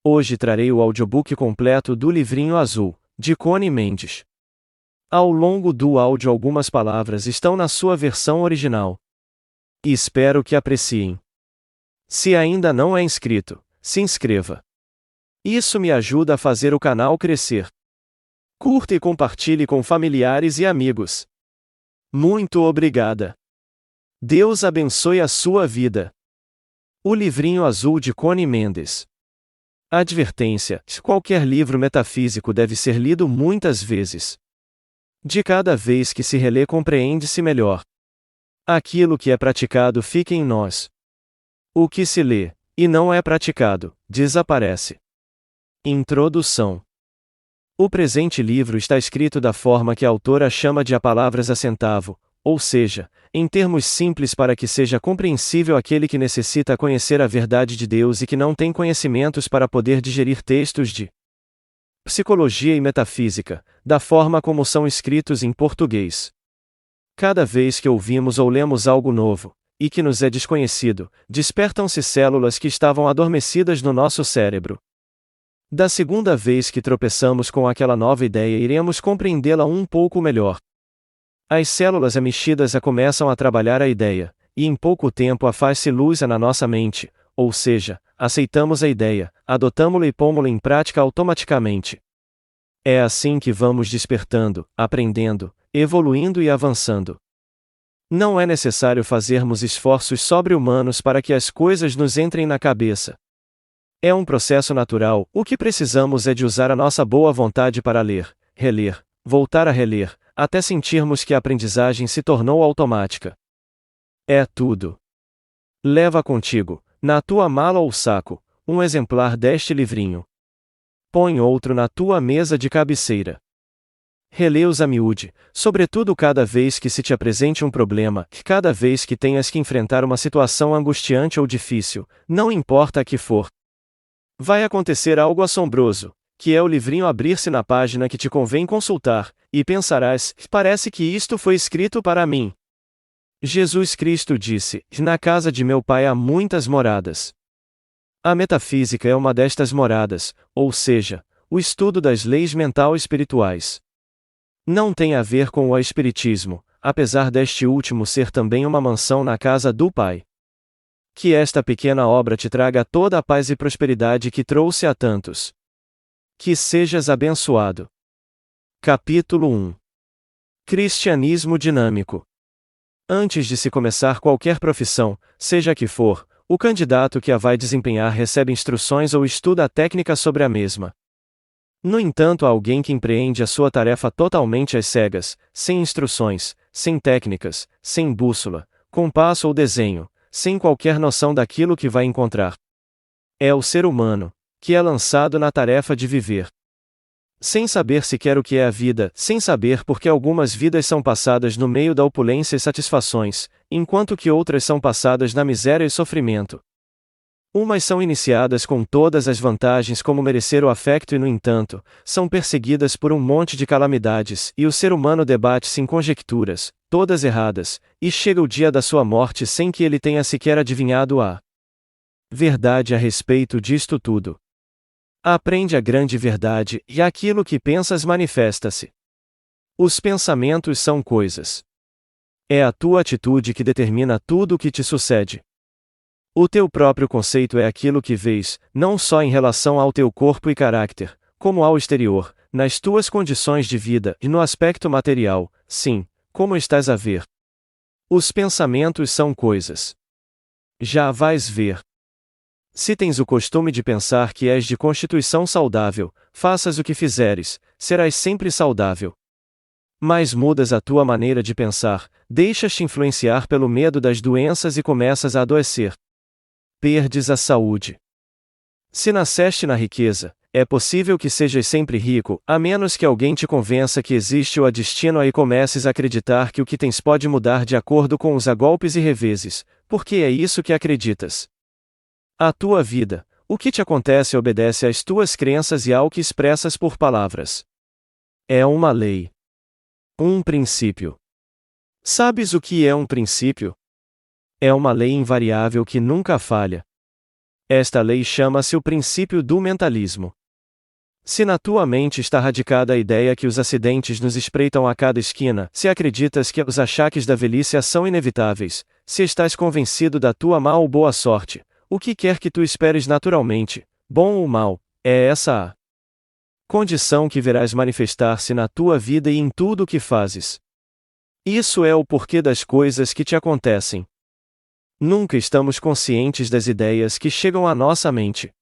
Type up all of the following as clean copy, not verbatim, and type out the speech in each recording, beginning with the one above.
Hoje trarei o audiobook completo do Livrinho Azul, de Connie Mendes. Ao longo do áudio algumas palavras estão na sua versão original. E espero que apreciem. Se ainda não é inscrito, se inscreva. Isso me ajuda a fazer o canal crescer. Curta e compartilhe com familiares e amigos. Muito obrigada. Deus abençoe a sua vida. O Livrinho Azul de Connie Mendes. Advertência: qualquer livro metafísico deve ser lido muitas vezes. De cada vez que se relê compreende-se melhor. Aquilo que é praticado fica em nós. O que se lê, e não é praticado, desaparece. Introdução. O presente livro está escrito da forma que a autora chama de a palavras a centavo, ou seja, em termos simples para que seja compreensível aquele que necessita conhecer a verdade de Deus e que não tem conhecimentos para poder digerir textos de psicologia e metafísica, da forma como são escritos em português. Cada vez que ouvimos ou lemos algo novo, e que nos é desconhecido, despertam-se células que estavam adormecidas no nosso cérebro. Da segunda vez que tropeçamos com aquela nova ideia, iremos compreendê-la um pouco melhor. As células mexidas começam a trabalhar a ideia, e em pouco tempo a faz-se luz na nossa mente, ou seja, aceitamos a ideia, adotamo-la e pômo-la em prática automaticamente. É assim que vamos despertando, aprendendo, evoluindo e avançando. Não é necessário fazermos esforços sobre-humanos para que as coisas nos entrem na cabeça. É um processo natural, o que precisamos é de usar a nossa boa vontade para ler, reler, voltar a reler, até sentirmos que a aprendizagem se tornou automática. É tudo. Leva contigo, na tua mala ou saco, um exemplar deste livrinho. Põe outro na tua mesa de cabeceira. Relê-os a miúde, sobretudo cada vez que se te apresente um problema, cada vez que tenhas que enfrentar uma situação angustiante ou difícil, não importa a que for. Vai acontecer algo assombroso, que é o livrinho abrir-se na página que te convém consultar, e pensarás: parece que isto foi escrito para mim. Jesus Cristo disse: na casa de meu Pai há muitas moradas. A metafísica é uma destas moradas, ou seja, o estudo das leis mental-espirituais. Não tem a ver com o espiritismo, apesar deste último ser também uma mansão na casa do Pai. Que esta pequena obra te traga toda a paz e prosperidade que trouxe a tantos. Que sejas abençoado. Capítulo 1. Cristianismo dinâmico. Antes de se começar qualquer profissão, seja a que for, o candidato que a vai desempenhar recebe instruções ou estuda a técnica sobre a mesma. No entanto, há alguém que empreende a sua tarefa totalmente às cegas, sem instruções, sem técnicas, sem bússola, compasso ou desenho, sem qualquer noção daquilo que vai encontrar. É o ser humano, que é lançado na tarefa de viver. Sem saber sequer o que é a vida, sem saber por que algumas vidas são passadas no meio da opulência e satisfações, enquanto que outras são passadas na miséria e sofrimento. Umas são iniciadas com todas as vantagens como merecer o afecto e no entanto, são perseguidas por um monte de calamidades, e o ser humano debate-se em conjecturas, todas erradas, e chega o dia da sua morte sem que ele tenha sequer adivinhado a verdade a respeito disto tudo. Aprende a grande verdade, e aquilo que pensas manifesta-se. Os pensamentos são coisas. É a tua atitude que determina tudo o que te sucede. O teu próprio conceito é aquilo que vês, não só em relação ao teu corpo e caráter, como ao exterior, nas tuas condições de vida e no aspecto material, sim, como estás a ver. Os pensamentos são coisas. Já vais ver. Se tens o costume de pensar que és de constituição saudável, faças o que fizeres, serás sempre saudável. Mas mudas a tua maneira de pensar, deixas-te influenciar pelo medo das doenças e começas a adoecer. Perdes a saúde. Se nasceste na riqueza, é possível que sejas sempre rico, a menos que alguém te convença que existe o destino e comeces a acreditar que o que tens pode mudar de acordo com os golpes e reveses, porque é isso que acreditas. A tua vida, o que te acontece obedece às tuas crenças e ao que expressas por palavras. É uma lei. Um princípio. Sabes o que é um princípio? É uma lei invariável que nunca falha. Esta lei chama-se o princípio do mentalismo. Se na tua mente está radicada a ideia que os acidentes nos espreitam a cada esquina, se acreditas que os achaques da velhice são inevitáveis, se estás convencido da tua má ou boa sorte, o que quer que tu esperes naturalmente, bom ou mal, é essa a condição que verás manifestar-se na tua vida e em tudo o que fazes. Isso é o porquê das coisas que te acontecem. Nunca estamos conscientes das ideias que chegam à nossa mente.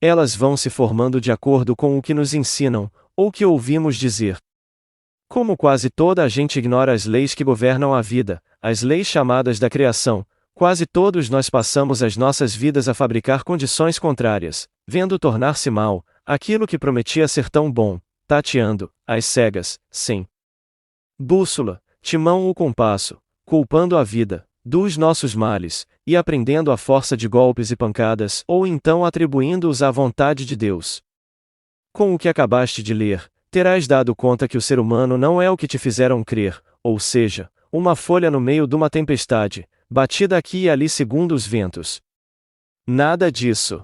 Elas vão se formando de acordo com o que nos ensinam, ou que ouvimos dizer. Como quase toda a gente ignora as leis que governam a vida, as leis chamadas da criação, quase todos nós passamos as nossas vidas a fabricar condições contrárias, vendo tornar-se mal, aquilo que prometia ser tão bom, tateando, às cegas, sem bússola, timão ou compasso, culpando a vida dos nossos males, e aprendendo à força de golpes e pancadas, ou então atribuindo-os à vontade de Deus. Com o que acabaste de ler, terás dado conta que o ser humano não é o que te fizeram crer, ou seja, uma folha no meio de uma tempestade, batida aqui e ali segundo os ventos. Nada disso.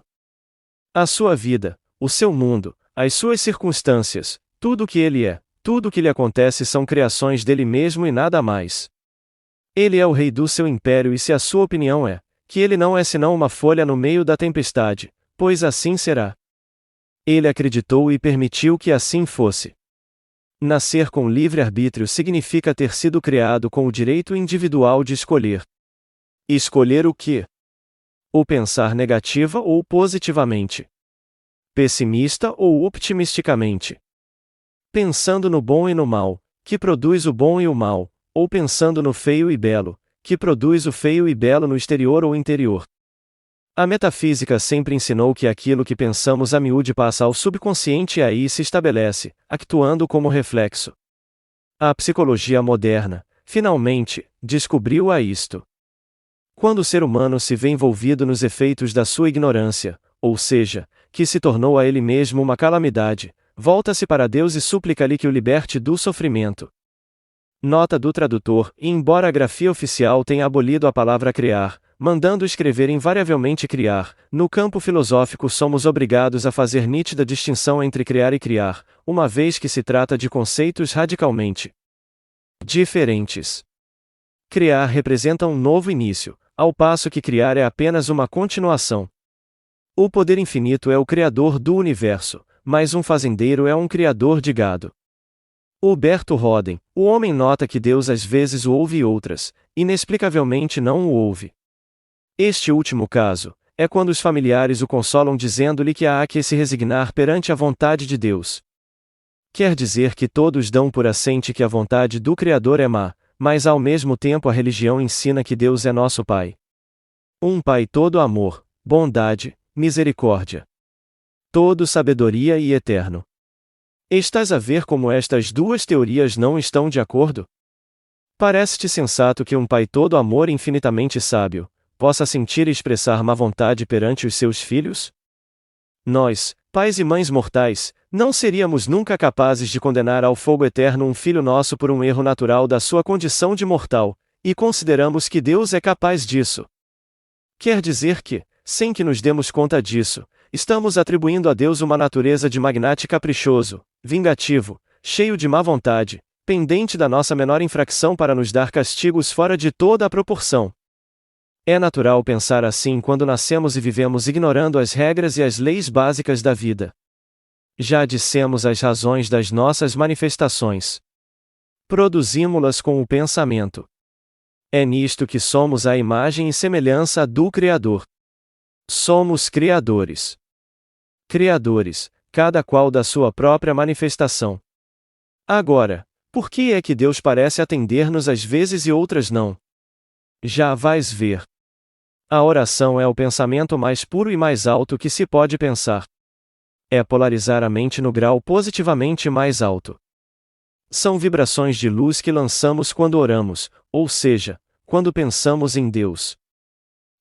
A sua vida, o seu mundo, as suas circunstâncias, tudo o que ele é, tudo o que lhe acontece são criações dele mesmo e nada mais. Ele é o rei do seu império e se a sua opinião é que ele não é senão uma folha no meio da tempestade, pois assim será. Ele acreditou e permitiu que assim fosse. Nascer com livre-arbítrio significa ter sido criado com o direito individual de escolher. Escolher o quê? O pensar negativa ou positivamente. Pessimista ou optimisticamente. Pensando no bom e no mal, que produz o bom e o mal, ou pensando no feio e belo, que produz o feio e belo no exterior ou interior. A metafísica sempre ensinou que aquilo que pensamos a miúde passa ao subconsciente e aí se estabelece, actuando como reflexo. A psicologia moderna, finalmente, descobriu isto. Quando o ser humano se vê envolvido nos efeitos da sua ignorância, ou seja, que se tornou a ele mesmo uma calamidade, volta-se para Deus e suplica-lhe que o liberte do sofrimento. Nota do tradutor: embora a grafia oficial tenha abolido a palavra criar, mandando escrever invariavelmente criar, no campo filosófico somos obrigados a fazer nítida distinção entre criar e criar, uma vez que se trata de conceitos radicalmente diferentes. Criar representa um novo início, ao passo que criar é apenas uma continuação. O poder infinito é o criador do universo, mas um fazendeiro é um criador de gado. Huberto Roden, o homem nota que Deus às vezes o ouve e outras, inexplicavelmente não o ouve. Este último caso, é quando os familiares o consolam dizendo-lhe que há que se resignar perante a vontade de Deus. Quer dizer que todos dão por assente que a vontade do Criador é má, mas ao mesmo tempo a religião ensina que Deus é nosso Pai. Um Pai todo amor, bondade, misericórdia. Todo sabedoria e eterno. Estás a ver como estas duas teorias não estão de acordo? Parece-te sensato que um Pai todo amor e infinitamente sábio possa sentir e expressar má vontade perante os seus filhos? Nós, pais e mães mortais, não seríamos nunca capazes de condenar ao fogo eterno um filho nosso por um erro natural da sua condição de mortal, e consideramos que Deus é capaz disso. Quer dizer que, sem que nos demos conta disso, estamos atribuindo a Deus uma natureza de magnate caprichoso, vingativo, cheio de má vontade, pendente da nossa menor infração para nos dar castigos fora de toda a proporção. É natural pensar assim quando nascemos e vivemos ignorando as regras e as leis básicas da vida. Já dissemos as razões das nossas manifestações. Produzimos-las com o pensamento. É nisto que somos a imagem e semelhança do Criador. Somos criadores. Criadores, cada qual da sua própria manifestação. Agora, por que é que Deus parece atender-nos às vezes e outras não? Já vais ver. A oração é o pensamento mais puro e mais alto que se pode pensar. É polarizar a mente no grau positivamente mais alto. São vibrações de luz que lançamos quando oramos, ou seja, quando pensamos em Deus.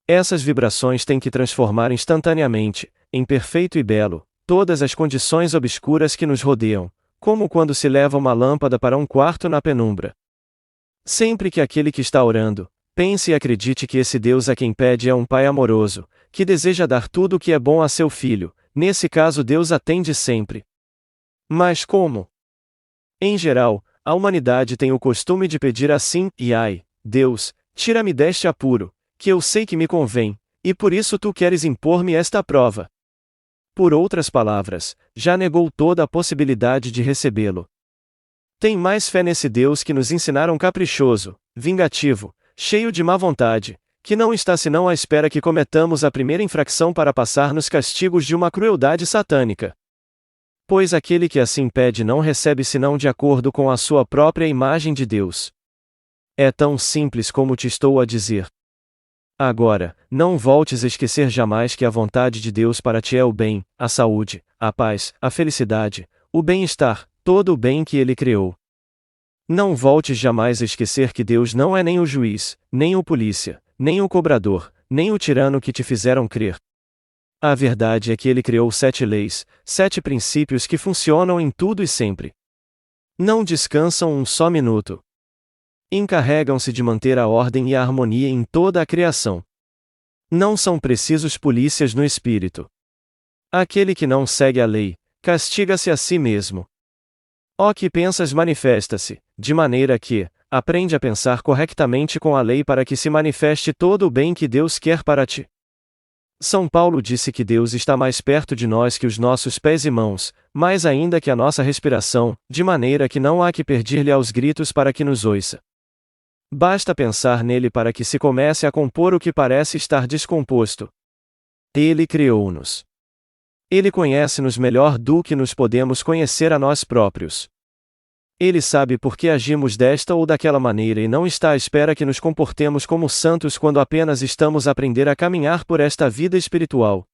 Essas vibrações têm que transformar instantaneamente, em perfeito e belo, todas as condições obscuras que nos rodeiam, como quando se leva uma lâmpada para um quarto na penumbra. Sempre que aquele que está orando, pense e acredite que esse Deus a quem pede é um Pai amoroso, que deseja dar tudo o que é bom a seu filho. Nesse caso, Deus atende sempre. Mas como? Em geral, a humanidade tem o costume de pedir assim: e ai, Deus, tira-me deste apuro, que eu sei que me convém, e por isso tu queres impor-me esta prova. Por outras palavras, já negou toda a possibilidade de recebê-lo. Tem mais fé nesse Deus que nos ensinaram caprichoso, vingativo, cheio de má vontade, que não está senão à espera que cometamos a primeira infração para passar nos castigos de uma crueldade satânica. Pois aquele que assim pede não recebe senão de acordo com a sua própria imagem de Deus. É tão simples como te estou a dizer. Agora, não voltes a esquecer jamais que a vontade de Deus para ti é o bem, a saúde, a paz, a felicidade, o bem-estar, todo o bem que Ele criou. Não voltes jamais a esquecer que Deus não é nem o juiz, nem o polícia, nem o cobrador, nem o tirano que te fizeram crer. A verdade é que Ele criou 7 leis, 7 princípios que funcionam em tudo e sempre. Não descansam um só minuto. Encarregam-se de manter a ordem e a harmonia em toda a criação. Não são precisos polícias no espírito. Aquele que não segue a lei, castiga-se a si mesmo. O que pensas manifesta-se, de maneira que, aprende a pensar corretamente com a lei para que se manifeste todo o bem que Deus quer para ti. São Paulo disse que Deus está mais perto de nós que os nossos pés e mãos, mais ainda que a nossa respiração, de maneira que não há que pedir-lhe aos gritos para que nos ouça. Basta pensar nele para que se comece a compor o que parece estar descomposto. Ele criou-nos. Ele conhece-nos melhor do que nos podemos conhecer a nós próprios. Ele sabe por que agimos desta ou daquela maneira e não está à espera que nos comportemos como santos quando apenas estamos a aprender a caminhar por esta vida espiritual.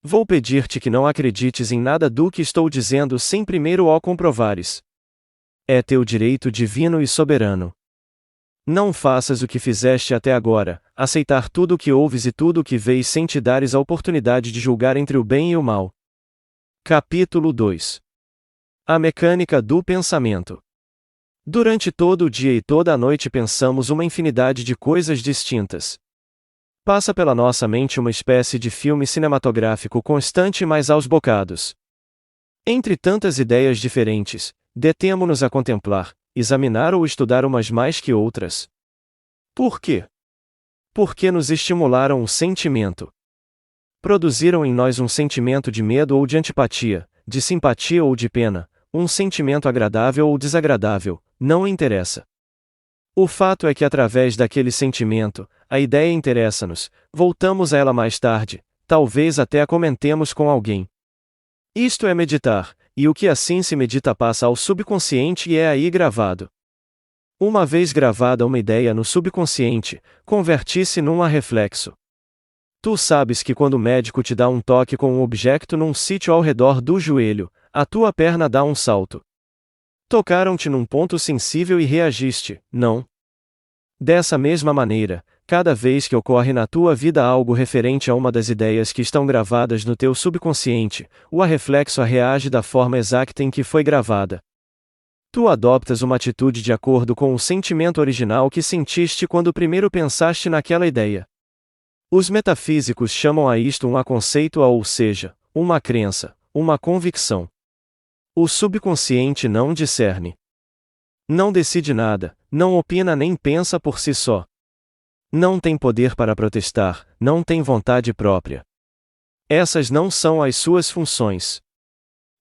Vou pedir-te que não acredites em nada do que estou dizendo sem primeiro o comprovares. É teu direito divino e soberano. Não faças o que fizeste até agora, aceitar tudo o que ouves e tudo o que vês sem te dares a oportunidade de julgar entre o bem e o mal. Capítulo 2. A mecânica do pensamento. Durante todo o dia e toda a noite pensamos uma infinidade de coisas distintas. Passa pela nossa mente uma espécie de filme cinematográfico constante, mas aos bocados. Entre tantas ideias diferentes, detemo-nos a contemplar, examinar ou estudar umas mais que outras. Por quê? Porque nos estimularam um sentimento. Produziram em nós um sentimento de medo ou de antipatia, de simpatia ou de pena, um sentimento agradável ou desagradável, não interessa. O fato é que através daquele sentimento, a ideia interessa-nos, voltamos a ela mais tarde, talvez até a comentemos com alguém. Isto é meditar, e o que assim se medita passa ao subconsciente e é aí gravado. Uma vez gravada uma ideia no subconsciente, converte-se num reflexo. Tu sabes que quando o médico te dá um toque com um objeto num sítio ao redor do joelho, a tua perna dá um salto. Tocaram-te num ponto sensível e reagiste, não? Dessa mesma maneira, cada vez que ocorre na tua vida algo referente a uma das ideias que estão gravadas no teu subconsciente, o reflexo reage da forma exata em que foi gravada. Tu adoptas uma atitude de acordo com o sentimento original que sentiste quando primeiro pensaste naquela ideia. Os metafísicos chamam a isto um conceito, ou seja, uma crença, uma convicção. O subconsciente não discerne. Não decide nada, não opina nem pensa por si só. Não tem poder para protestar, não tem vontade própria. Essas não são as suas funções.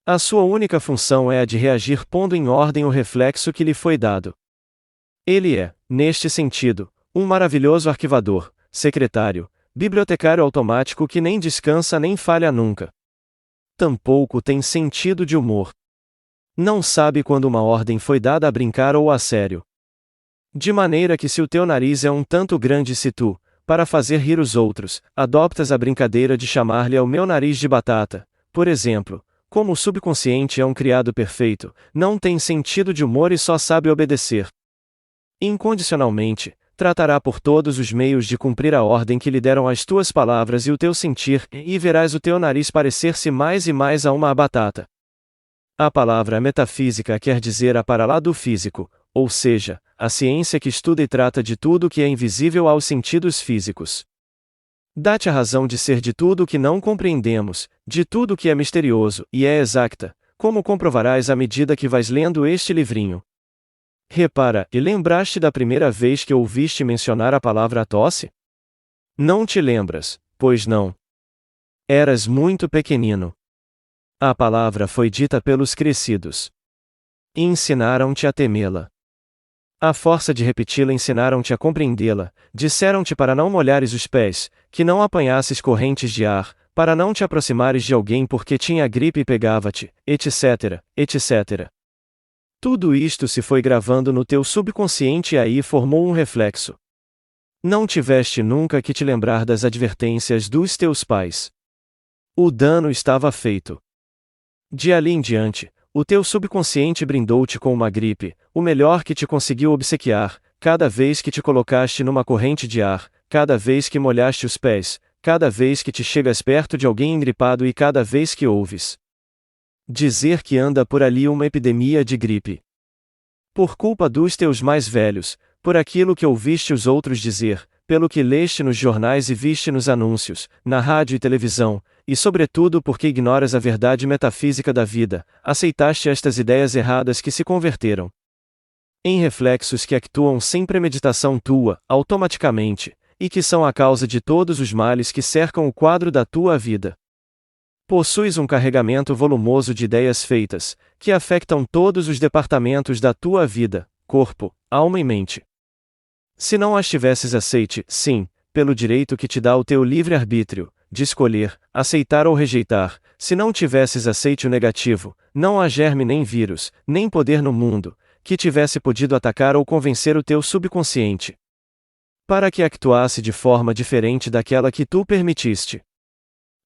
A sua única função é a de reagir pondo em ordem o reflexo que lhe foi dado. Ele é, neste sentido, um maravilhoso arquivador, secretário, bibliotecário automático que nem descansa nem falha nunca. Tampouco tem sentido de humor. Não sabe quando uma ordem foi dada a brincar ou a sério. De maneira que se o teu nariz é um tanto grande se tu, para fazer rir os outros, adoptas a brincadeira de chamar-lhe ao meu nariz de batata, por exemplo, como o subconsciente é um criado perfeito, não tem sentido de humor e só sabe obedecer. Incondicionalmente, tratará por todos os meios de cumprir a ordem que lhe deram as tuas palavras e o teu sentir, e verás o teu nariz parecer-se mais e mais a uma batata. A palavra metafísica quer dizer a para lá do físico, ou seja, a ciência que estuda e trata de tudo que é invisível aos sentidos físicos. Dá-te a razão de ser de tudo o que não compreendemos, de tudo o que é misterioso, e é exacta, como comprovarás à medida que vais lendo este livrinho. Repara, e lembraste da primeira vez que ouviste mencionar a palavra tosse? Não te lembras, pois não. Eras muito pequenino. A palavra foi dita pelos crescidos. E ensinaram-te a temê-la. À força de repeti-la ensinaram-te a compreendê-la, disseram-te para não molhares os pés, que não apanhasses correntes de ar, para não te aproximares de alguém porque tinha gripe e pegava-te, etc., etc. Tudo isto se foi gravando no teu subconsciente e aí formou um reflexo. Não tiveste nunca que te lembrar das advertências dos teus pais. O dano estava feito. De ali em diante, o teu subconsciente brindou-te com uma gripe, o melhor que te conseguiu obsequiar, cada vez que te colocaste numa corrente de ar, cada vez que molhaste os pés, cada vez que te chegas perto de alguém engripado e cada vez que ouves dizer que anda por ali uma epidemia de gripe. Por culpa dos teus mais velhos, por aquilo que ouviste os outros dizer, pelo que leste nos jornais e viste nos anúncios, na rádio e televisão, e sobretudo porque ignoras a verdade metafísica da vida, aceitaste estas ideias erradas que se converteram em reflexos que actuam sem premeditação tua, automaticamente, e que são a causa de todos os males que cercam o quadro da tua vida. Possuis um carregamento volumoso de ideias feitas, que afetam todos os departamentos da tua vida, corpo, alma e mente. Se não as tivesses aceite, sim, pelo direito que te dá o teu livre-arbítrio, de escolher, aceitar ou rejeitar, se não tivesses aceite o negativo, não há germe nem vírus, nem poder no mundo, que tivesse podido atacar ou convencer o teu subconsciente para que actuasse de forma diferente daquela que tu permitiste.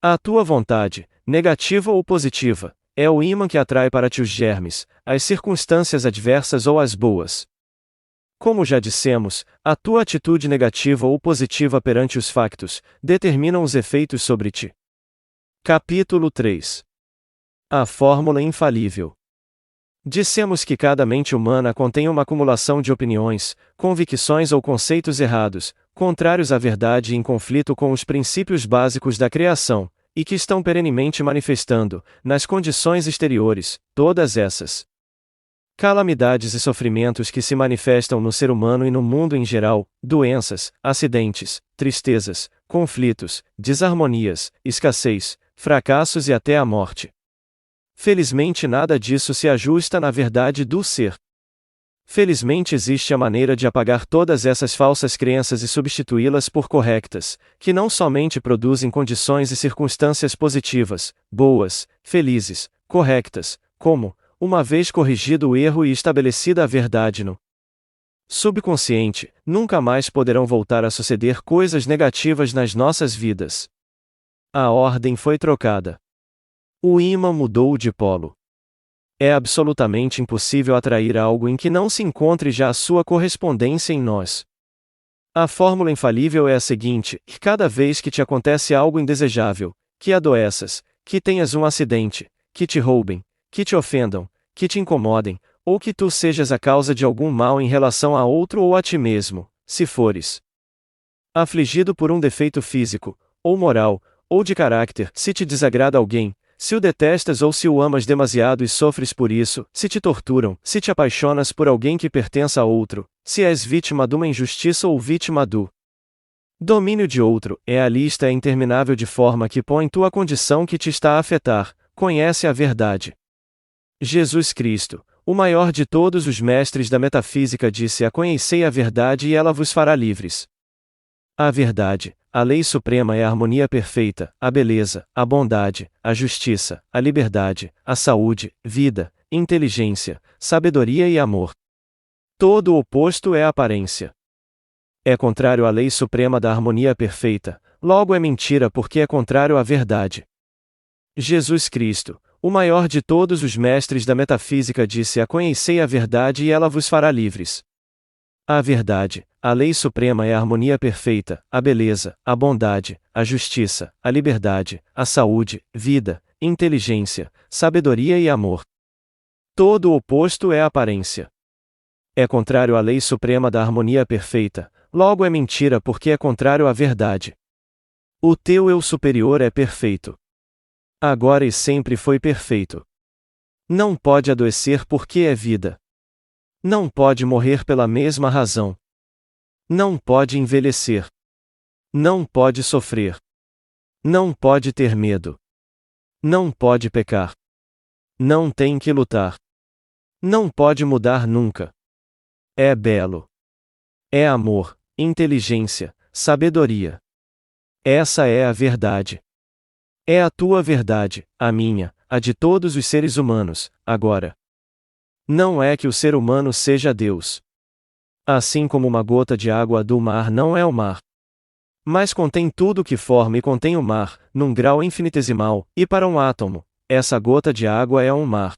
A tua vontade, negativa ou positiva, é o ímã que atrai para ti os germes, as circunstâncias adversas ou as boas. Como já dissemos, a tua atitude negativa ou positiva perante os factos, determinam os efeitos sobre ti. Capítulo 3. A fórmula infalível. Dissemos que cada mente humana contém uma acumulação de opiniões, convicções ou conceitos errados, contrários à verdade e em conflito com os princípios básicos da criação, e que estão perenemente manifestando, nas condições exteriores, todas essas calamidades e sofrimentos que se manifestam no ser humano e no mundo em geral, doenças, acidentes, tristezas, conflitos, desarmonias, escassez, fracassos e até a morte. Felizmente nada disso se ajusta na verdade do ser. Felizmente existe a maneira de apagar todas essas falsas crenças e substituí-las por corretas, que não somente produzem condições e circunstâncias positivas, boas, felizes, corretas, como, uma vez corrigido o erro e estabelecida a verdade no subconsciente, nunca mais poderão voltar a suceder coisas negativas nas nossas vidas. A ordem foi trocada. O ímã mudou de polo. É absolutamente impossível atrair algo em que não se encontre já a sua correspondência em nós. A fórmula infalível é a seguinte: cada vez que te acontece algo indesejável, que adoeças, que tenhas um acidente, que te roubem, que te ofendam, que te incomodem, ou que tu sejas a causa de algum mal em relação a outro ou a ti mesmo, se fores afligido por um defeito físico, ou moral, ou de caráter, se te desagrada alguém, se o detestas ou se o amas demasiado e sofres por isso, se te torturam, se te apaixonas por alguém que pertença a outro, se és vítima de uma injustiça ou vítima do domínio de outro, a lista é interminável de forma que põe tua condição que te está a afetar, conhece a verdade. Jesus Cristo, o maior de todos os mestres da metafísica disse: conhecei a verdade e ela vos fará livres. A verdade, a lei suprema é a harmonia perfeita, a beleza, a bondade, a justiça, a liberdade, a saúde, vida, inteligência, sabedoria e amor. Todo o oposto é aparência. É contrário à lei suprema da harmonia perfeita, logo é mentira porque é contrário à verdade. Jesus Cristo, o maior de todos os mestres da metafísica disse: conhecei a verdade e ela vos fará livres. A verdade, a lei suprema é a harmonia perfeita, a beleza, a bondade, a justiça, a liberdade, a saúde, vida, inteligência, sabedoria e amor. Todo o oposto é aparência. É contrário à lei suprema da harmonia perfeita, logo é mentira porque é contrário à verdade. O teu eu superior é perfeito. Agora e sempre foi perfeito. Não pode adoecer porque é vida. Não pode morrer pela mesma razão. Não pode envelhecer. Não pode sofrer. Não pode ter medo. Não pode pecar. Não tem que lutar. Não pode mudar nunca. É belo. É amor, inteligência, sabedoria. Essa é a verdade. É a tua verdade, a minha, a de todos os seres humanos, agora. Não é que o ser humano seja Deus. Assim como uma gota de água do mar não é o mar. Mas contém tudo o que forma e contém o mar, num grau infinitesimal, e para um átomo, essa gota de água é um mar.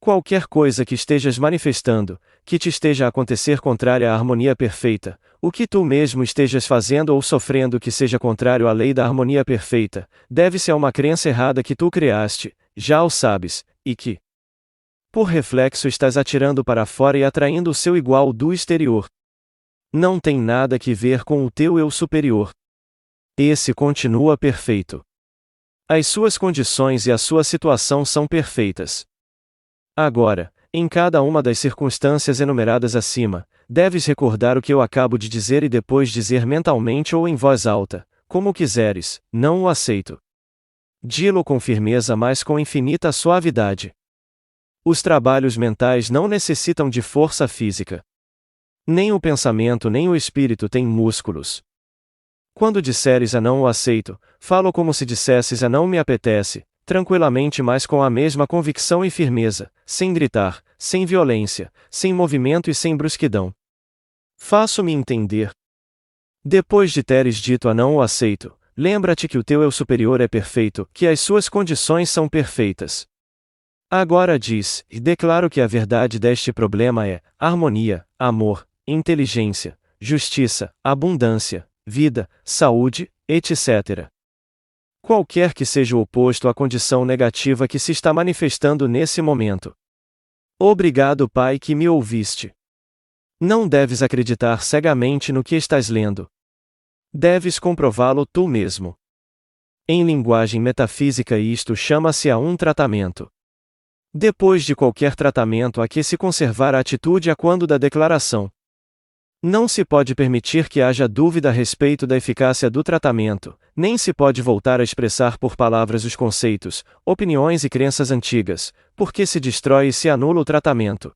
Qualquer coisa que estejas manifestando, que te esteja a acontecer contrária à harmonia perfeita, o que tu mesmo estejas fazendo ou sofrendo que seja contrário à lei da harmonia perfeita, deve-se a uma crença errada que tu criaste, já o sabes, e que, por reflexo, estás atirando para fora e atraindo o seu igual do exterior. Não tem nada que ver com o teu eu superior. Esse continua perfeito. As suas condições e a sua situação são perfeitas. Agora, em cada uma das circunstâncias enumeradas acima, deves recordar o que eu acabo de dizer e depois dizer mentalmente ou em voz alta, como quiseres, não o aceito. Dilo com firmeza, mas com infinita suavidade. Os trabalhos mentais não necessitam de força física. Nem o pensamento nem o espírito têm músculos. Quando disseres a não o aceito, falo como se dissesses a não me apetece, tranquilamente, mas com a mesma convicção e firmeza, sem gritar, sem violência, sem movimento e sem brusquidão. Faço-me entender. Depois de teres dito a não o aceito, lembra-te que o teu eu superior é perfeito, que as suas condições são perfeitas. Agora diz, e declaro que a verdade deste problema é harmonia, amor, inteligência, justiça, abundância, vida, saúde, etc. Qualquer que seja o oposto à condição negativa que se está manifestando nesse momento. Obrigado, Pai, que me ouviste. Não deves acreditar cegamente no que estás lendo. Deves comprová-lo tu mesmo. Em linguagem metafísica, isto chama-se a um tratamento. Depois de qualquer tratamento, há que se conservar a atitude a quando da declaração. Não se pode permitir que haja dúvida a respeito da eficácia do tratamento, nem se pode voltar a expressar por palavras os conceitos, opiniões e crenças antigas, porque se destrói e se anula o tratamento.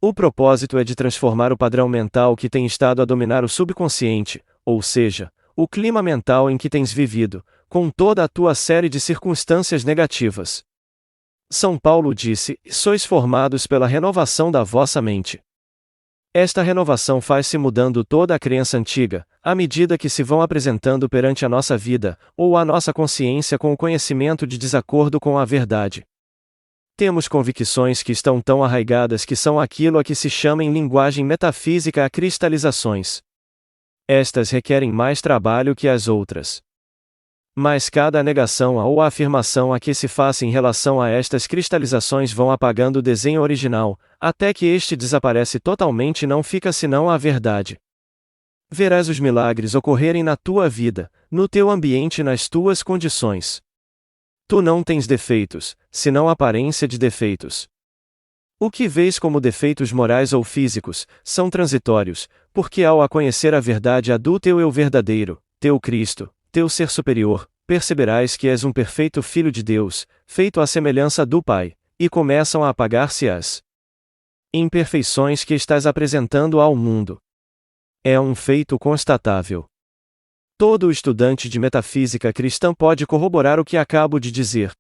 O propósito é de transformar o padrão mental que tem estado a dominar o subconsciente, ou seja, o clima mental em que tens vivido, com toda a tua série de circunstâncias negativas. São Paulo disse: sois formados pela renovação da vossa mente. Esta renovação faz-se mudando toda a crença antiga, à medida que se vão apresentando perante a nossa vida, ou a nossa consciência com o conhecimento de desacordo com a verdade. Temos convicções que estão tão arraigadas que são aquilo a que se chama em linguagem metafísica a cristalizações. Estas requerem mais trabalho que as outras. Mas cada negação ou afirmação a que se faça em relação a estas cristalizações vão apagando o desenho original, até que este desaparece totalmente e não fica senão a verdade. Verás os milagres ocorrerem na tua vida, no teu ambiente e nas tuas condições. Tu não tens defeitos, senão aparência de defeitos. O que vês como defeitos morais ou físicos, são transitórios, porque ao a conhecer a verdade do teu eu verdadeiro, teu Cristo, teu ser superior, perceberás que és um perfeito Filho de Deus, feito à semelhança do Pai, e começam a apagar-se as imperfeições que estás apresentando ao mundo. É um feito constatável. Todo estudante de metafísica cristã pode corroborar o que acabo de dizer.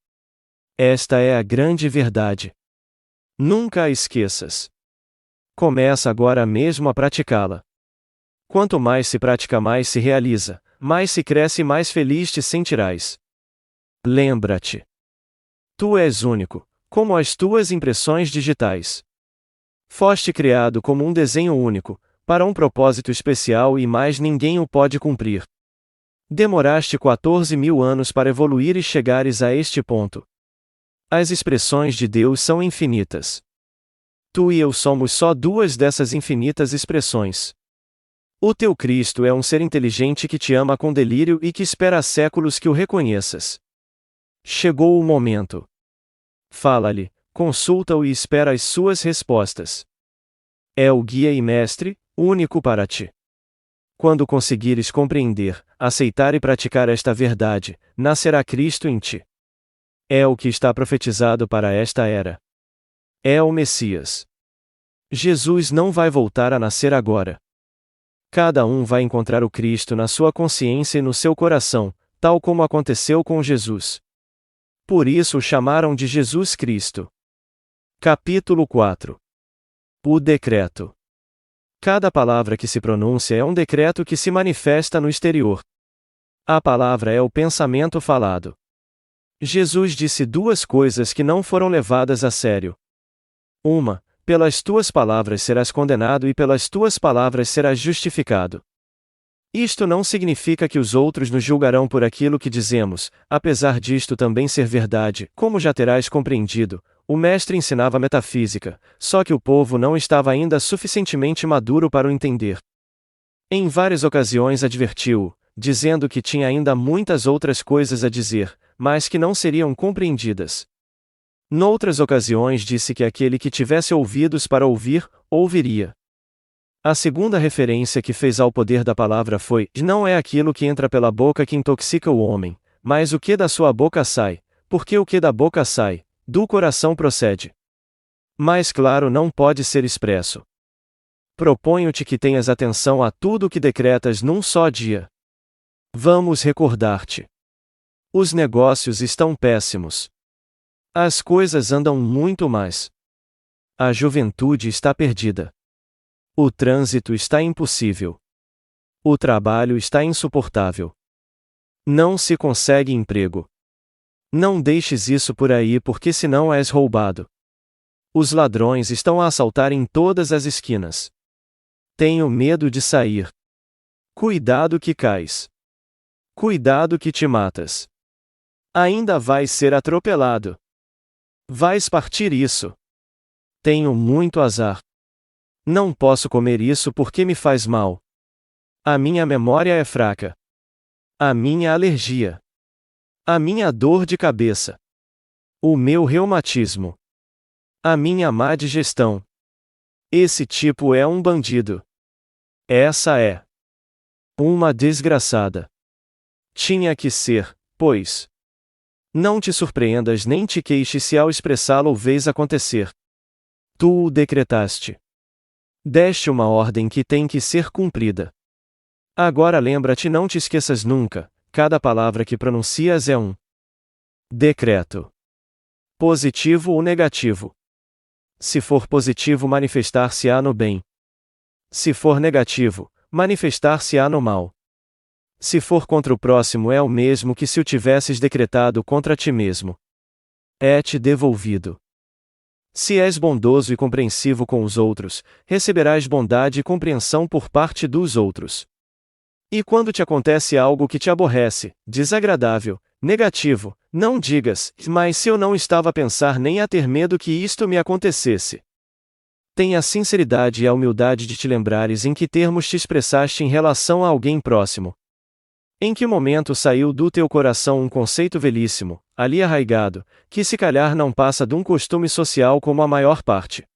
Esta é a grande verdade. Nunca a esqueças. Começa agora mesmo a praticá-la. Quanto mais se pratica, mais se realiza, mais se cresce e mais feliz te sentirás. Lembra-te. Tu és único, como as tuas impressões digitais. Foste criado como um desenho único, para um propósito especial e mais ninguém o pode cumprir. Demoraste 14.000 anos para evoluir e chegares a este ponto. As expressões de Deus são infinitas. Tu e eu somos só duas dessas infinitas expressões. O teu Cristo é um ser inteligente que te ama com delírio e que espera há séculos que o reconheças. Chegou o momento. Fala-lhe, consulta-o e espera as suas respostas. É o guia e mestre, único para ti. Quando conseguires compreender, aceitar e praticar esta verdade, nascerá Cristo em ti. É o que está profetizado para esta era. É o Messias. Jesus não vai voltar a nascer agora. Cada um vai encontrar o Cristo na sua consciência e no seu coração, tal como aconteceu com Jesus. Por isso o chamaram de Jesus Cristo. Capítulo 4. O decreto. Cada palavra que se pronuncia é um decreto que se manifesta no exterior. A palavra é o pensamento falado. Jesus disse duas coisas que não foram levadas a sério. Uma, pelas tuas palavras serás condenado e pelas tuas palavras serás justificado. Isto não significa que os outros nos julgarão por aquilo que dizemos, apesar disto também ser verdade, como já terás compreendido. O mestre ensinava metafísica, só que o povo não estava ainda suficientemente maduro para o entender. Em várias ocasiões advertiu-o, dizendo que tinha ainda muitas outras coisas a dizer, mas que não seriam compreendidas. Noutras ocasiões disse que aquele que tivesse ouvidos para ouvir, ouviria. A segunda referência que fez ao poder da palavra foi: não é aquilo que entra pela boca que intoxica o homem, mas o que da sua boca sai, porque o que da boca sai, do coração procede. Mais claro não pode ser expresso. Proponho-te que tenhas atenção a tudo o que decretas num só dia. Vamos recordar-te. Os negócios estão péssimos. As coisas andam muito mais. A juventude está perdida. O trânsito está impossível. O trabalho está insuportável. Não se consegue emprego. Não deixes isso por aí porque senão és roubado. Os ladrões estão a assaltar em todas as esquinas. Tenho medo de sair. Cuidado que cais. Cuidado que te matas. Ainda vais ser atropelado. Vais partir isso. Tenho muito azar. Não posso comer isso porque me faz mal. A minha memória é fraca. A minha alergia. A minha dor de cabeça. O meu reumatismo. A minha má digestão. Esse tipo é um bandido. Essa é uma desgraçada. Tinha que ser, pois. Não te surpreendas nem te queixes se ao expressá-lo vês acontecer. Tu o decretaste. Deste uma ordem que tem que ser cumprida. Agora lembra-te, não te esqueças nunca, cada palavra que pronuncias é um decreto. Positivo ou negativo. Se for positivo, manifestar-se-á no bem. Se for negativo, manifestar-se-á no mal. Se for contra o próximo, é o mesmo que se o tivesses decretado contra ti mesmo. É-te devolvido. Se és bondoso e compreensivo com os outros, receberás bondade e compreensão por parte dos outros. E quando te acontece algo que te aborrece, desagradável, negativo, não digas: mas se eu não estava a pensar nem a ter medo que isto me acontecesse. Tenha a sinceridade e a humildade de te lembrares em que termos te expressaste em relação a alguém próximo. Em que momento saiu do teu coração um conceito velhíssimo, ali arraigado, que se calhar não passa de um costume social como a maior parte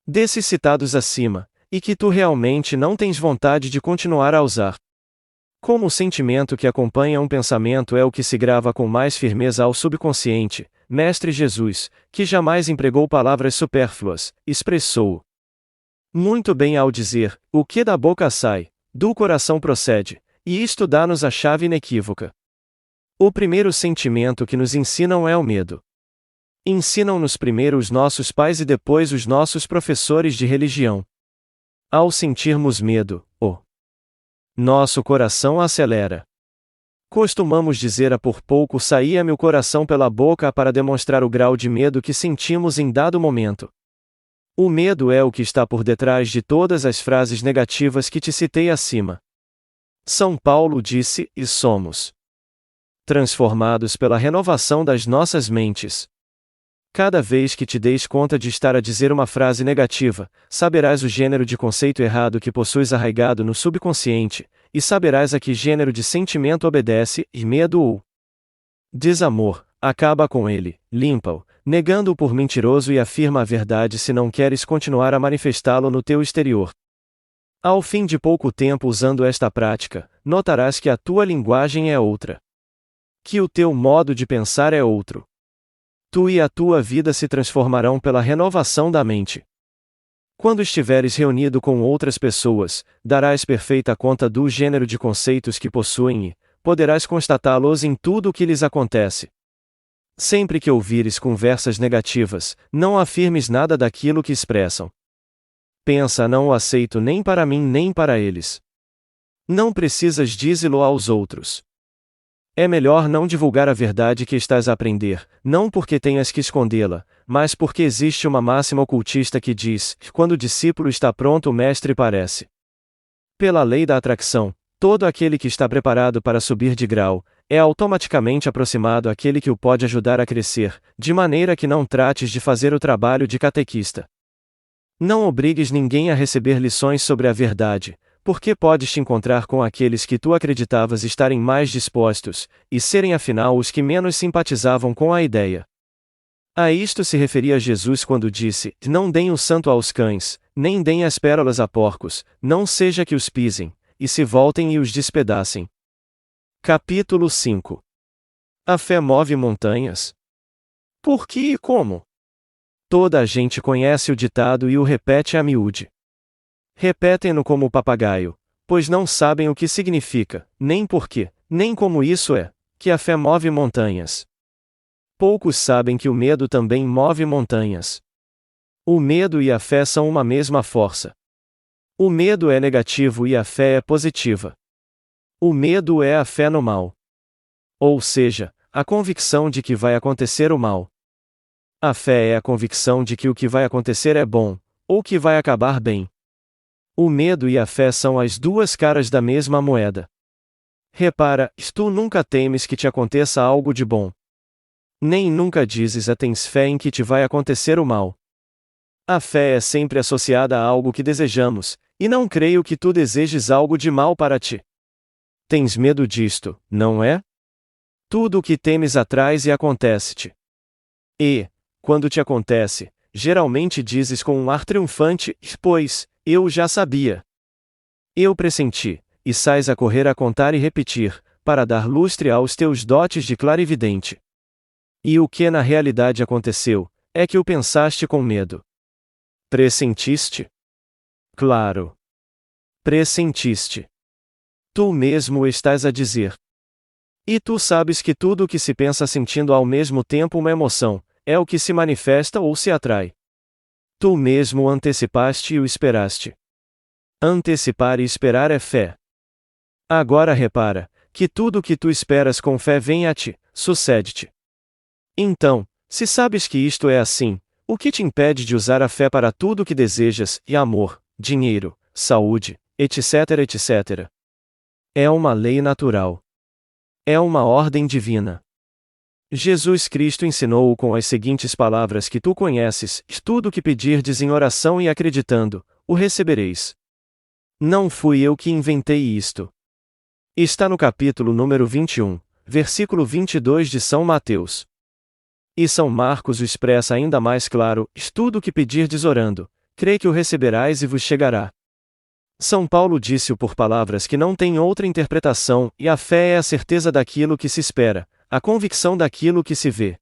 desses citados acima, e que tu realmente não tens vontade de continuar a usar? Como o sentimento que acompanha um pensamento é o que se grava com mais firmeza ao subconsciente, Mestre Jesus, que jamais empregou palavras supérfluas, expressou-o muito bem ao dizer: o que da boca sai, do coração procede. E isto dá-nos a chave inequívoca. O primeiro sentimento que nos ensinam é o medo. Ensinam-nos primeiro os nossos pais e depois os nossos professores de religião. Ao sentirmos medo, nosso coração acelera. Costumamos dizer: a por pouco saía-me o coração pela boca, para demonstrar o grau de medo que sentimos em dado momento. O medo é o que está por detrás de todas as frases negativas que te citei acima. São Paulo disse: e somos transformados pela renovação das nossas mentes. Cada vez que te deis conta de estar a dizer uma frase negativa, saberás o gênero de conceito errado que possuis arraigado no subconsciente, e saberás a que gênero de sentimento obedece, e medo ou desamor. Acaba com ele, limpa-o, negando-o por mentiroso e afirma a verdade se não queres continuar a manifestá-lo no teu exterior. Ao fim de pouco tempo usando esta prática, notarás que a tua linguagem é outra. Que o teu modo de pensar é outro. Tu e a tua vida se transformarão pela renovação da mente. Quando estiveres reunido com outras pessoas, darás perfeita conta do gênero de conceitos que possuem e poderás constatá-los em tudo o que lhes acontece. Sempre que ouvires conversas negativas, não afirmes nada daquilo que expressam. Pensa: não o aceito nem para mim nem para eles. Não precisas dizê-lo aos outros. É melhor não divulgar a verdade que estás a aprender, não porque tenhas que escondê-la, mas porque existe uma máxima ocultista que diz: quando o discípulo está pronto, o mestre parece. Pela lei da atração, todo aquele que está preparado para subir de grau, é automaticamente aproximado àquele que o pode ajudar a crescer, de maneira que não trates de fazer o trabalho de catequista. Não obrigues ninguém a receber lições sobre a verdade, porque podes te encontrar com aqueles que tu acreditavas estarem mais dispostos, e serem afinal os que menos simpatizavam com a ideia. A isto se referia Jesus quando disse: não deem o santo aos cães, nem deem as pérolas a porcos, não seja que os pisem, e se voltem e os despedacem. Capítulo 5. A fé move montanhas? Por que e como? Toda a gente conhece o ditado e o repete a miúde. Repetem-no como o papagaio, pois não sabem o que significa, nem por quê, nem como isso é, que a fé move montanhas. Poucos sabem que o medo também move montanhas. O medo e a fé são uma mesma força. O medo é negativo e a fé é positiva. O medo é a fé no mal. Ou seja, a convicção de que vai acontecer o mal. A fé é a convicção de que o que vai acontecer é bom, ou que vai acabar bem. O medo e a fé são as duas caras da mesma moeda. Repara, tu nunca temes que te aconteça algo de bom. Nem nunca dizes: tens fé em que te vai acontecer o mal. A fé é sempre associada a algo que desejamos, e não creio que tu desejes algo de mal para ti. Tens medo disto, não é? Tudo o que temes atrás e acontece-te. E, quando te acontece, geralmente dizes com um ar triunfante: pois, eu já sabia. Eu pressenti, e sais a correr a contar e repetir, para dar lustre aos teus dotes de clarividente. E o que na realidade aconteceu, é que o pensaste com medo. Pressentiste? Claro. Pressentiste. Tu mesmo o estás a dizer. E tu sabes que tudo o que se pensa sentindo ao mesmo tempo uma emoção, é o que se manifesta ou se atrai. Tu mesmo o antecipaste e o esperaste. Antecipar e esperar é fé. Agora repara, que tudo o que tu esperas com fé vem a ti, sucede-te. Então, se sabes que isto é assim, o que te impede de usar a fé para tudo o que desejas, e amor, dinheiro, saúde, etc, etc? É uma lei natural. É uma ordem divina. Jesus Cristo ensinou-o com as seguintes palavras que tu conheces: tudo o que pedirdes em oração e acreditando, o recebereis. Não fui eu que inventei isto. Está no capítulo número 21, versículo 22 de São Mateus. E São Marcos o expressa ainda mais claro: tudo o que pedirdes orando, crê que o receberás e vos chegará. São Paulo disse-o por palavras que não têm outra interpretação, e a fé é a certeza daquilo que se espera, a convicção daquilo que se vê.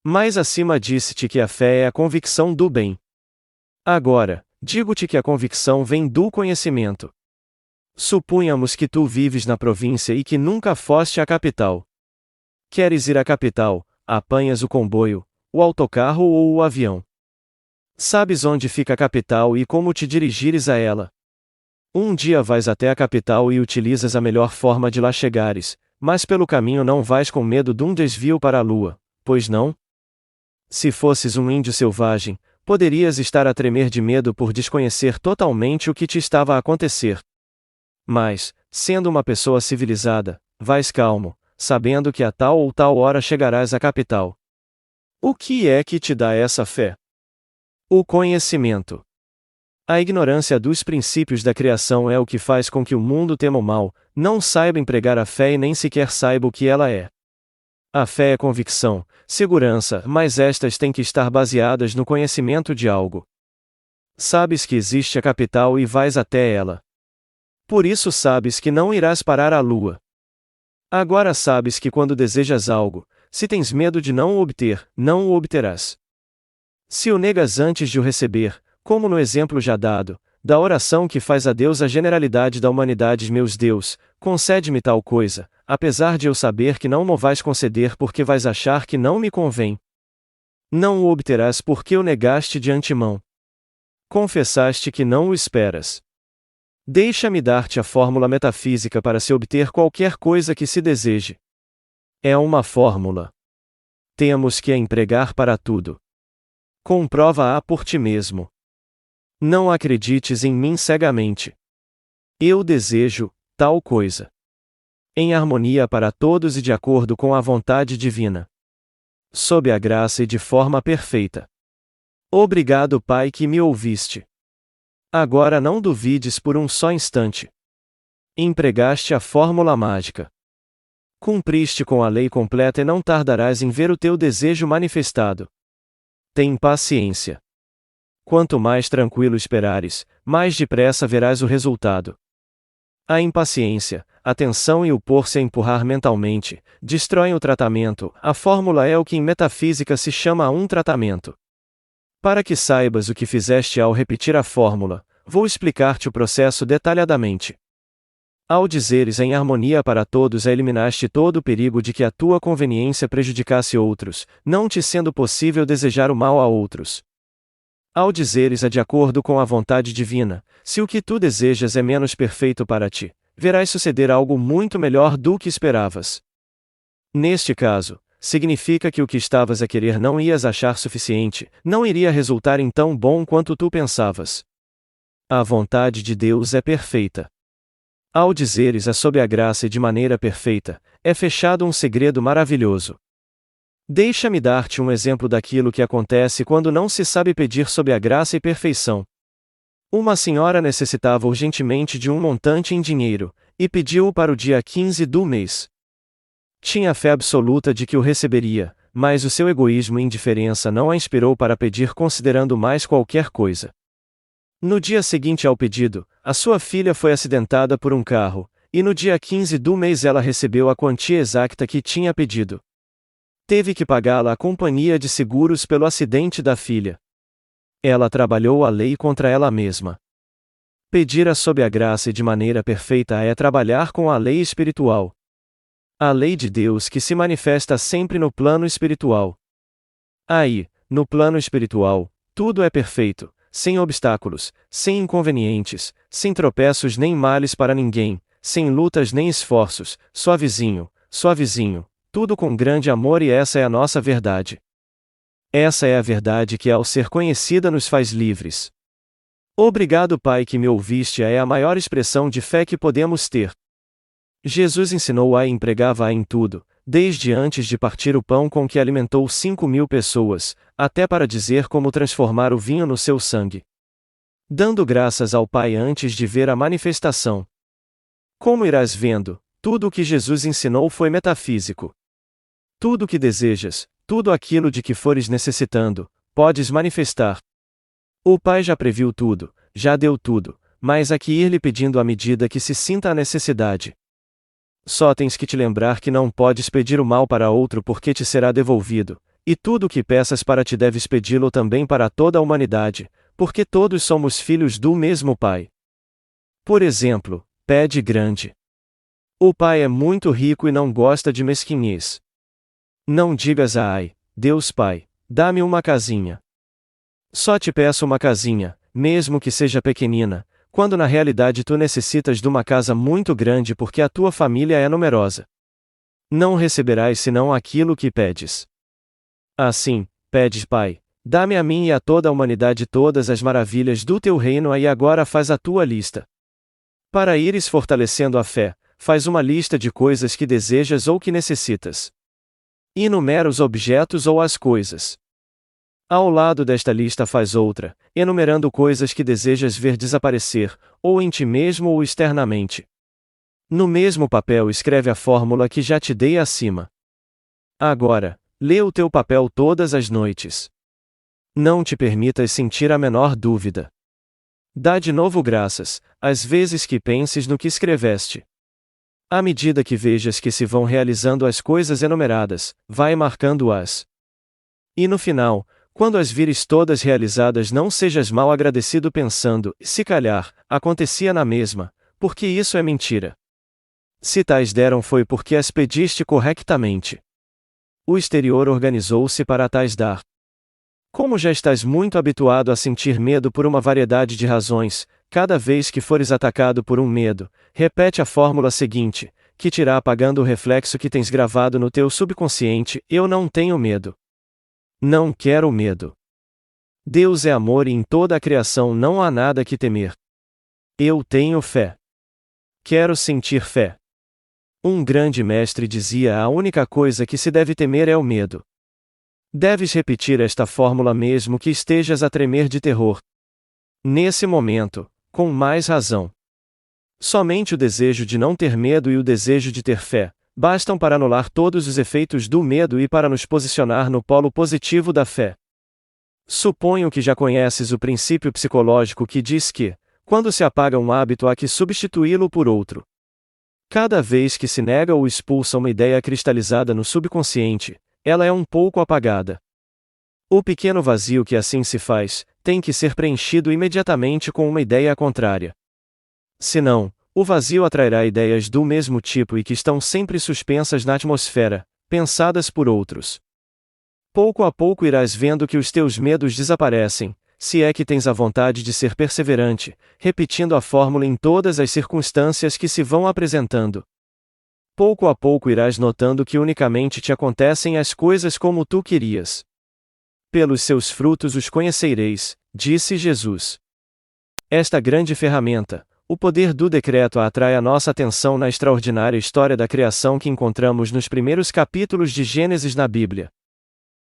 Mais acima disse-te que a fé é a convicção do bem. Agora, digo-te que a convicção vem do conhecimento. Supunhamos que tu vives na província e que nunca foste à capital. Queres ir à capital, apanhas o comboio, o autocarro ou o avião. Sabes onde fica a capital e como te dirigires a ela. Um dia vais até a capital e utilizas a melhor forma de lá chegares, mas pelo caminho não vais com medo de um desvio para a lua, pois não? Se fosses um índio selvagem, poderias estar a tremer de medo por desconhecer totalmente o que te estava a acontecer. Mas, sendo uma pessoa civilizada, vais calmo, sabendo que a tal ou tal hora chegarás à capital. O que é que te dá essa fé? O conhecimento. A ignorância dos princípios da criação é o que faz com que o mundo tema o mal, não saiba empregar a fé e nem sequer saiba o que ela é. A fé é convicção, segurança, mas estas têm que estar baseadas no conhecimento de algo. Sabes que existe a capital e vais até ela. Por isso sabes que não irás parar à lua. Agora sabes que quando desejas algo, se tens medo de não o obter, não o obterás. Se o negas antes de o receber, como no exemplo já dado, da oração que faz a Deus a generalidade da humanidade, meus Deus, concede-me tal coisa, apesar de eu saber que não mo vais conceder porque vais achar que não me convém. Não o obterás porque o negaste de antemão. Confessaste que não o esperas. Deixa-me dar-te a fórmula metafísica para se obter qualquer coisa que se deseje. É uma fórmula. Temos que a empregar para tudo. Comprova-a por ti mesmo. Não acredites em mim cegamente. Eu desejo tal coisa. Em harmonia para todos e de acordo com a vontade divina. Sob a graça e de forma perfeita. Obrigado, Pai, que me ouviste. Agora não duvides por um só instante. Empregaste a fórmula mágica. Cumpriste com a lei completa e não tardarás em ver o teu desejo manifestado. Tem paciência. Quanto mais tranquilo esperares, mais depressa verás o resultado. A impaciência, a tensão e o pôr-se a empurrar mentalmente, destroem o tratamento. A fórmula é o que em metafísica se chama um tratamento. Para que saibas o que fizeste ao repetir a fórmula, vou explicar-te o processo detalhadamente. Ao dizeres em harmonia para todos, eliminaste todo o perigo de que a tua conveniência prejudicasse outros, não te sendo possível desejar o mal a outros. Ao dizeres de acordo com a vontade divina, se o que tu desejas é menos perfeito para ti, verás suceder algo muito melhor do que esperavas. Neste caso, significa que o que estavas a querer não ias achar suficiente, não iria resultar em tão bom quanto tu pensavas. A vontade de Deus é perfeita. Ao dizeres sob a graça e de maneira perfeita, é fechado um segredo maravilhoso. Deixa-me dar-te um exemplo daquilo que acontece quando não se sabe pedir sob a graça e perfeição. Uma senhora necessitava urgentemente de um montante em dinheiro, e pediu-o para o dia 15 do mês. Tinha fé absoluta de que o receberia, mas o seu egoísmo e indiferença não a inspirou para pedir considerando mais qualquer coisa. No dia seguinte ao pedido, a sua filha foi acidentada por um carro, e no dia 15 do mês ela recebeu a quantia exata que tinha pedido. Teve que pagá-la a companhia de seguros pelo acidente da filha. Ela trabalhou a lei contra ela mesma. Pedir sob a graça e de maneira perfeita é trabalhar com a lei espiritual. A lei de Deus que se manifesta sempre no plano espiritual. Aí, no plano espiritual, tudo é perfeito, sem obstáculos, sem inconvenientes, sem tropeços nem males para ninguém, sem lutas nem esforços, suavezinho, suavezinho. Tudo com grande amor, e essa é a nossa verdade. Essa é a verdade que, ao ser conhecida, nos faz livres. Obrigado, Pai, que me ouviste, é a maior expressão de fé que podemos ter. Jesus ensinou-a e empregava-a em tudo, desde antes de partir o pão com que alimentou 5.000 pessoas, até para dizer como transformar o vinho no seu sangue. Dando graças ao Pai antes de ver a manifestação. Como irás vendo, tudo o que Jesus ensinou foi metafísico. Tudo o que desejas, tudo aquilo de que fores necessitando, podes manifestar. O Pai já previu tudo, já deu tudo, mas há que ir-lhe pedindo à medida que se sinta a necessidade. Só tens que te lembrar que não podes pedir o mal para outro porque te será devolvido, e tudo o que peças para ti deves pedi-lo também para toda a humanidade, porque todos somos filhos do mesmo Pai. Por exemplo, pede grande. O Pai é muito rico e não gosta de mesquinhez. Não digas ai, Deus Pai, dá-me uma casinha. Só te peço uma casinha, mesmo que seja pequenina, quando na realidade tu necessitas de uma casa muito grande porque a tua família é numerosa. Não receberás senão aquilo que pedes. Assim, pedes, Pai, dá-me a mim e a toda a humanidade todas as maravilhas do teu reino, e agora faz a tua lista. Para ires fortalecendo a fé, faz uma lista de coisas que desejas ou que necessitas. Enumera os objetos ou as coisas. Ao lado desta lista faz outra, enumerando coisas que desejas ver desaparecer, ou em ti mesmo ou externamente. No mesmo papel escreve a fórmula que já te dei acima. Agora, lê o teu papel todas as noites. Não te permitas sentir a menor dúvida. Dá de novo graças, às vezes que penses no que escreveste. À medida que vejas que se vão realizando as coisas enumeradas, vai marcando-as. E no final, quando as vires todas realizadas, não sejas mal agradecido pensando, se calhar, acontecia na mesma, porque isso é mentira. Se tais deram foi porque as pediste correctamente. O exterior organizou-se para tais dar. Como já estás muito habituado a sentir medo por uma variedade de razões, cada vez que fores atacado por um medo, repete a fórmula seguinte, que te irá apagando o reflexo que tens gravado no teu subconsciente: eu não tenho medo. Não quero medo. Deus é amor e em toda a criação não há nada que temer. Eu tenho fé. Quero sentir fé. Um grande mestre dizia: a única coisa que se deve temer é o medo. Deves repetir esta fórmula mesmo que estejas a tremer de terror. Nesse momento, com mais razão. Somente o desejo de não ter medo e o desejo de ter fé bastam para anular todos os efeitos do medo e para nos posicionar no polo positivo da fé. Suponho que já conheces o princípio psicológico que diz que, quando se apaga um hábito, há que substituí-lo por outro. Cada vez que se nega ou expulsa uma ideia cristalizada no subconsciente, ela é um pouco apagada. O pequeno vazio que assim se faz, tem que ser preenchido imediatamente com uma ideia contrária. Senão, o vazio atrairá ideias do mesmo tipo e que estão sempre suspensas na atmosfera, pensadas por outros. Pouco a pouco irás vendo que os teus medos desaparecem, se é que tens a vontade de ser perseverante, repetindo a fórmula em todas as circunstâncias que se vão apresentando. Pouco a pouco irás notando que unicamente te acontecem as coisas como tu querias. Pelos seus frutos os conhecereis, disse Jesus. Esta grande ferramenta, o poder do decreto, atrai a nossa atenção na extraordinária história da criação que encontramos nos primeiros capítulos de Gênesis na Bíblia.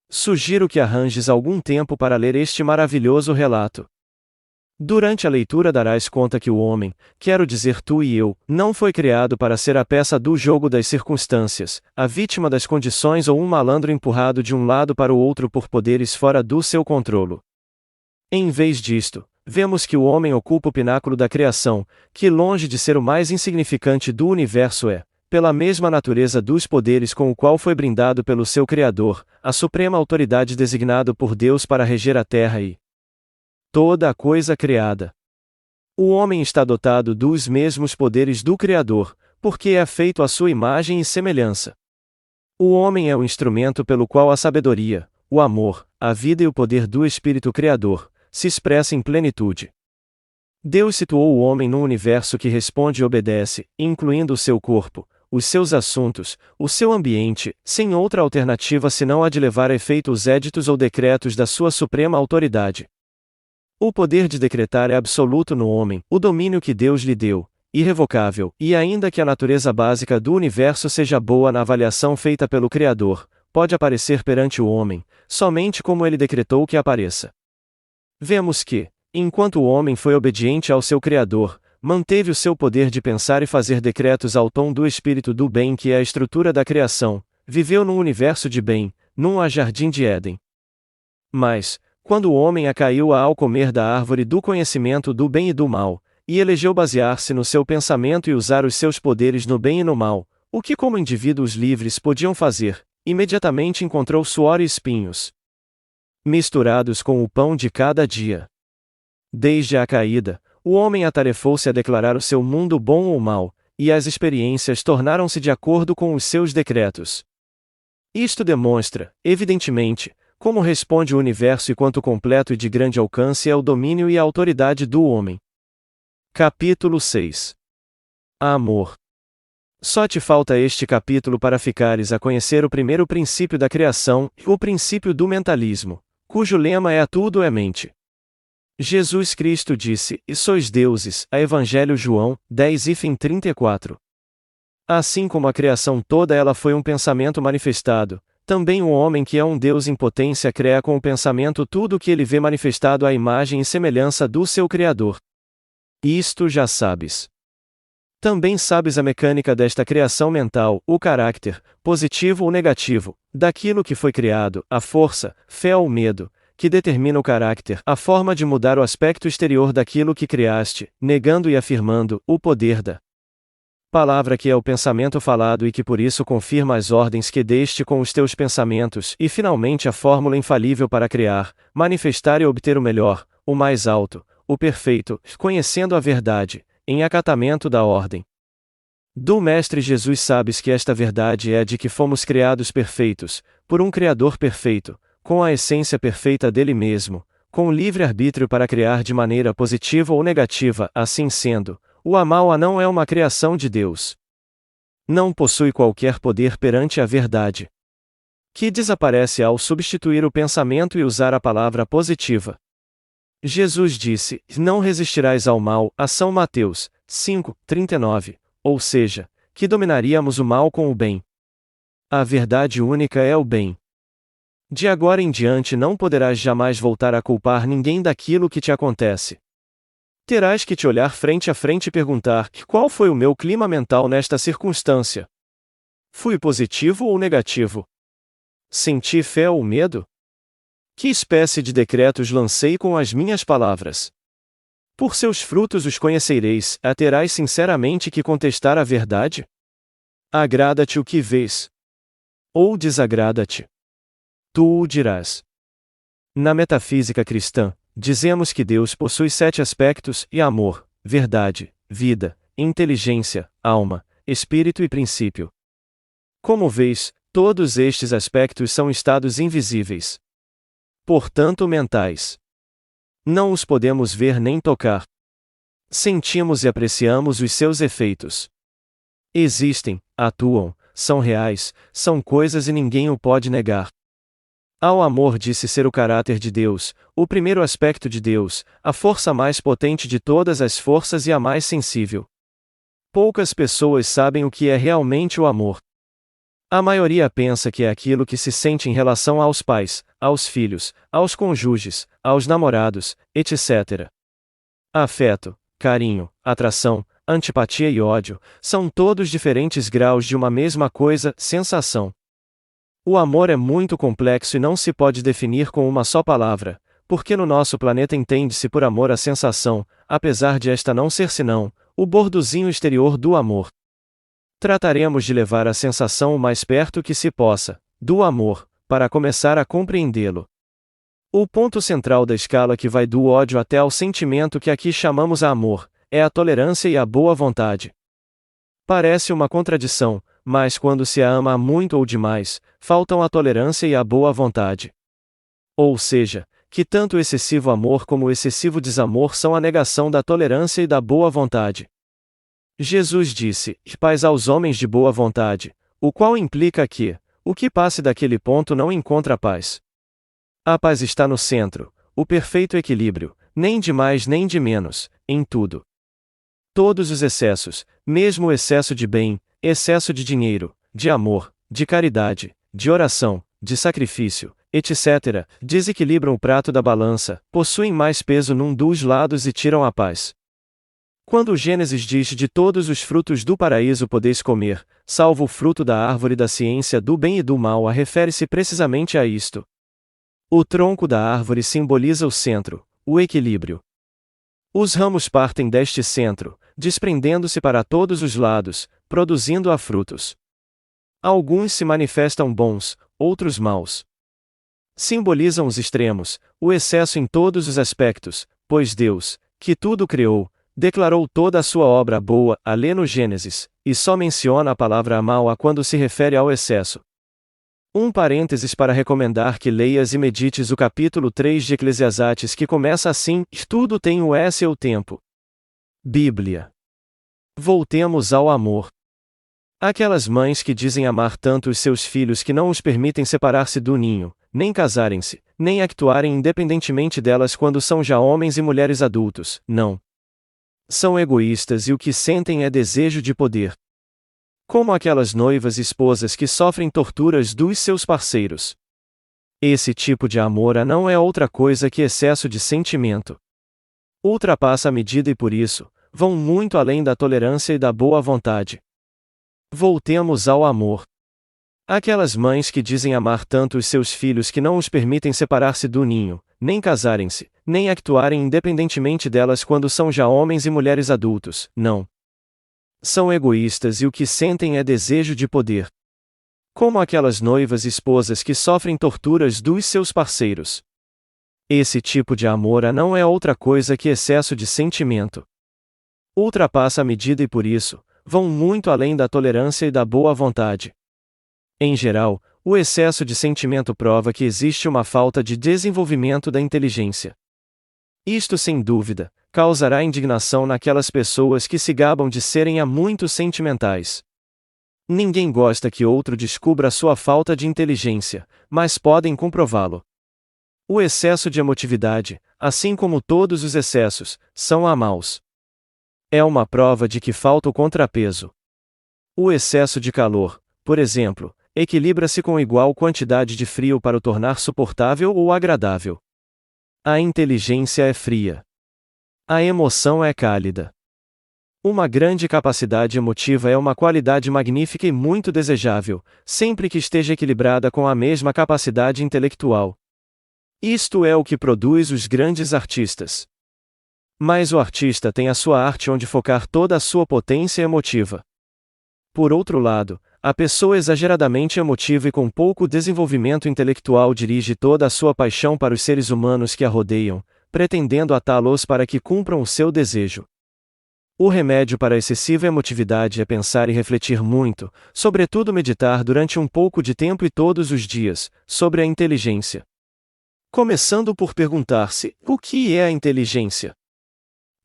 Sugiro que arranjes algum tempo para ler este maravilhoso relato. Durante a leitura darás conta que o homem, quero dizer tu e eu, não foi criado para ser a peça do jogo das circunstâncias, a vítima das condições ou um malandro empurrado de um lado para o outro por poderes fora do seu controlo. Em vez disto, vemos que o homem ocupa o pináculo da criação, que longe de ser o mais insignificante do universo é, pela mesma natureza dos poderes com o qual foi brindado pelo seu Criador, a suprema autoridade designado por Deus para reger a terra e toda a coisa criada. O homem está dotado dos mesmos poderes do Criador, porque é feito à sua imagem e semelhança. O homem é o instrumento pelo qual a sabedoria, o amor, a vida e o poder do Espírito Criador se expressa em plenitude. Deus situou o homem num universo que responde e obedece, incluindo o seu corpo, os seus assuntos, o seu ambiente, sem outra alternativa senão a de levar a efeito os éditos ou decretos da sua suprema autoridade. O poder de decretar é absoluto no homem, o domínio que Deus lhe deu, irrevogável, e ainda que a natureza básica do universo seja boa na avaliação feita pelo Criador, pode aparecer perante o homem, somente como ele decretou que apareça. Vemos que, enquanto o homem foi obediente ao seu Criador, manteve o seu poder de pensar e fazer decretos ao tom do espírito do bem que é a estrutura da criação, viveu num universo de bem, num jardim de Éden. Mas, quando o homem caiu ao comer da árvore do conhecimento do bem e do mal, e elegeu basear-se no seu pensamento e usar os seus poderes no bem e no mal, o que como indivíduos livres podiam fazer, imediatamente encontrou suor e espinhos, misturados com o pão de cada dia. Desde a caída, o homem atarefou-se a declarar o seu mundo bom ou mau, e as experiências tornaram-se de acordo com os seus decretos. Isto demonstra, evidentemente, como responde o universo e quanto completo e de grande alcance é o domínio e a autoridade do homem. Capítulo 6. Amor. Só te falta este capítulo para ficares a conhecer o primeiro princípio da criação, o princípio do mentalismo, cujo lema é: a tudo é mente. Jesus Cristo disse: e sois deuses, a Evangelho João, 10:34. Assim como a criação toda ela foi um pensamento manifestado, Também o homem que é um Deus em potência cria com o pensamento tudo o que ele vê manifestado à imagem e semelhança do seu Criador. Isto já sabes. Também sabes a mecânica desta criação mental, o caráter, positivo ou negativo, daquilo que foi criado, a força, fé ou medo, que determina o caráter, a forma de mudar o aspecto exterior daquilo que criaste, negando e afirmando, o poder da palavra que é o pensamento falado e que por isso confirma as ordens que deste com os teus pensamentos e finalmente a fórmula infalível para criar, manifestar e obter o melhor, o mais alto, o perfeito, conhecendo a verdade, em acatamento da ordem do Mestre Jesus. Sabes que esta verdade é de que fomos criados perfeitos, por um Criador perfeito, com a essência perfeita dele mesmo, com livre-arbítrio para criar de maneira positiva ou negativa. Assim sendo, o Amau não é uma criação de Deus. Não possui qualquer poder perante a verdade, que desaparece ao substituir o pensamento e usar a palavra positiva. Jesus disse: não resistirás ao mal, a São Mateus 5:39, ou seja, que dominaríamos o mal com o bem. A verdade única é o bem. De agora em diante não poderás jamais voltar a culpar ninguém daquilo que te acontece. Terás que te olhar frente a frente e perguntar: qual foi o meu clima mental nesta circunstância? Fui positivo ou negativo? Senti fé ou medo? Que espécie de decretos lancei com as minhas palavras? Por seus frutos os conhecereis. Terás sinceramente que contestar a verdade? Agrada-te o que vês? Ou desagrada-te? Tu o dirás. Na metafísica cristã, dizemos que Deus possui 7 aspectos: e amor, verdade, vida, inteligência, alma, espírito e princípio. Como vês, todos estes aspectos são estados invisíveis, portanto mentais. Não os podemos ver nem tocar. Sentimos e apreciamos os seus efeitos. Existem, atuam, são reais, são coisas e ninguém o pode negar. Ao amor disse ser o caráter de Deus, o primeiro aspecto de Deus, a força mais potente de todas as forças e a mais sensível. Poucas pessoas sabem o que é realmente o amor. A maioria pensa que é aquilo que se sente em relação aos pais, aos filhos, aos cônjuges, aos namorados, etc. Afeto, carinho, atração, antipatia e ódio, são todos diferentes graus de uma mesma coisa, sensação. O amor é muito complexo e não se pode definir com uma só palavra, porque no nosso planeta entende-se por amor a sensação, apesar de esta não ser senão o bordozinho exterior do amor. Trataremos de levar a sensação o mais perto que se possa do amor, para começar a compreendê-lo. O ponto central da escala que vai do ódio até ao sentimento que aqui chamamos a amor, é a tolerância e a boa vontade. Parece uma contradição, mas quando se a ama muito ou demais, faltam a tolerância e a boa vontade. Ou seja, que tanto o excessivo amor como o excessivo desamor são a negação da tolerância e da boa vontade. Jesus disse: paz aos homens de boa vontade, o qual implica que, o que passe daquele ponto não encontra paz. A paz está no centro, o perfeito equilíbrio, nem de mais nem de menos, em tudo. Todos os excessos, mesmo o excesso de bem, excesso de dinheiro, de amor, de caridade, de oração, de sacrifício, etc., desequilibram o prato da balança, possuem mais peso num dos lados e tiram a paz. Quando o Gênesis diz: de todos os frutos do paraíso podeis comer, salvo o fruto da árvore da ciência do bem e do mal, refere-se precisamente a isto. O tronco da árvore simboliza o centro, o equilíbrio. Os ramos partem deste centro, desprendendo-se para todos os lados, produzindo frutos. Alguns se manifestam bons, outros maus. Simbolizam os extremos, o excesso em todos os aspectos, pois Deus, que tudo criou, declarou toda a sua obra boa, a lê no Gênesis, e só menciona a palavra mal quando se refere ao excesso. Um parênteses para recomendar que leias e medites o capítulo 3 de Eclesiastes, que começa assim: tudo tem o seu tempo. Bíblia. Voltemos ao amor. Aquelas mães que dizem amar tanto os seus filhos que não os permitem separar-se do ninho, nem casarem-se, nem actuarem independentemente delas quando são já homens e mulheres adultos, não. São egoístas e o que sentem é desejo de poder. Como aquelas noivas esposas que sofrem torturas dos seus parceiros. Esse tipo de amor não é outra coisa que excesso de sentimento. Ultrapassa a medida e por isso, vão muito além da tolerância e da boa vontade. Voltemos ao amor. Aquelas mães que dizem amar tanto os seus filhos que não os permitem separar-se do ninho, nem casarem-se, nem actuarem independentemente delas quando são já homens e mulheres adultos, não. São egoístas e o que sentem é desejo de poder. Como aquelas noivas esposas que sofrem torturas dos seus parceiros. Esse tipo de amor não é outra coisa que excesso de sentimento. Ultrapassa a medida e por isso, vão muito além da tolerância e da boa vontade. Em geral, o excesso de sentimento prova que existe uma falta de desenvolvimento da inteligência. Isto, sem dúvida, causará indignação naquelas pessoas que se gabam de serem muito sentimentais. Ninguém gosta que outro descubra sua falta de inteligência, mas podem comprová-lo. O excesso de emotividade, assim como todos os excessos, são maus. É uma prova de que falta o contrapeso. O excesso de calor, por exemplo, equilibra-se com igual quantidade de frio para o tornar suportável ou agradável. A inteligência é fria. A emoção é cálida. Uma grande capacidade emotiva é uma qualidade magnífica e muito desejável, sempre que esteja equilibrada com a mesma capacidade intelectual. Isto é o que produz os grandes artistas. Mas o artista tem a sua arte onde focar toda a sua potência emotiva. Por outro lado, a pessoa exageradamente emotiva e com pouco desenvolvimento intelectual dirige toda a sua paixão para os seres humanos que a rodeiam, pretendendo atá-los para que cumpram o seu desejo. O remédio para a excessiva emotividade é pensar e refletir muito, sobretudo meditar durante um pouco de tempo e todos os dias, sobre a inteligência. Começando por perguntar-se: o que é a inteligência?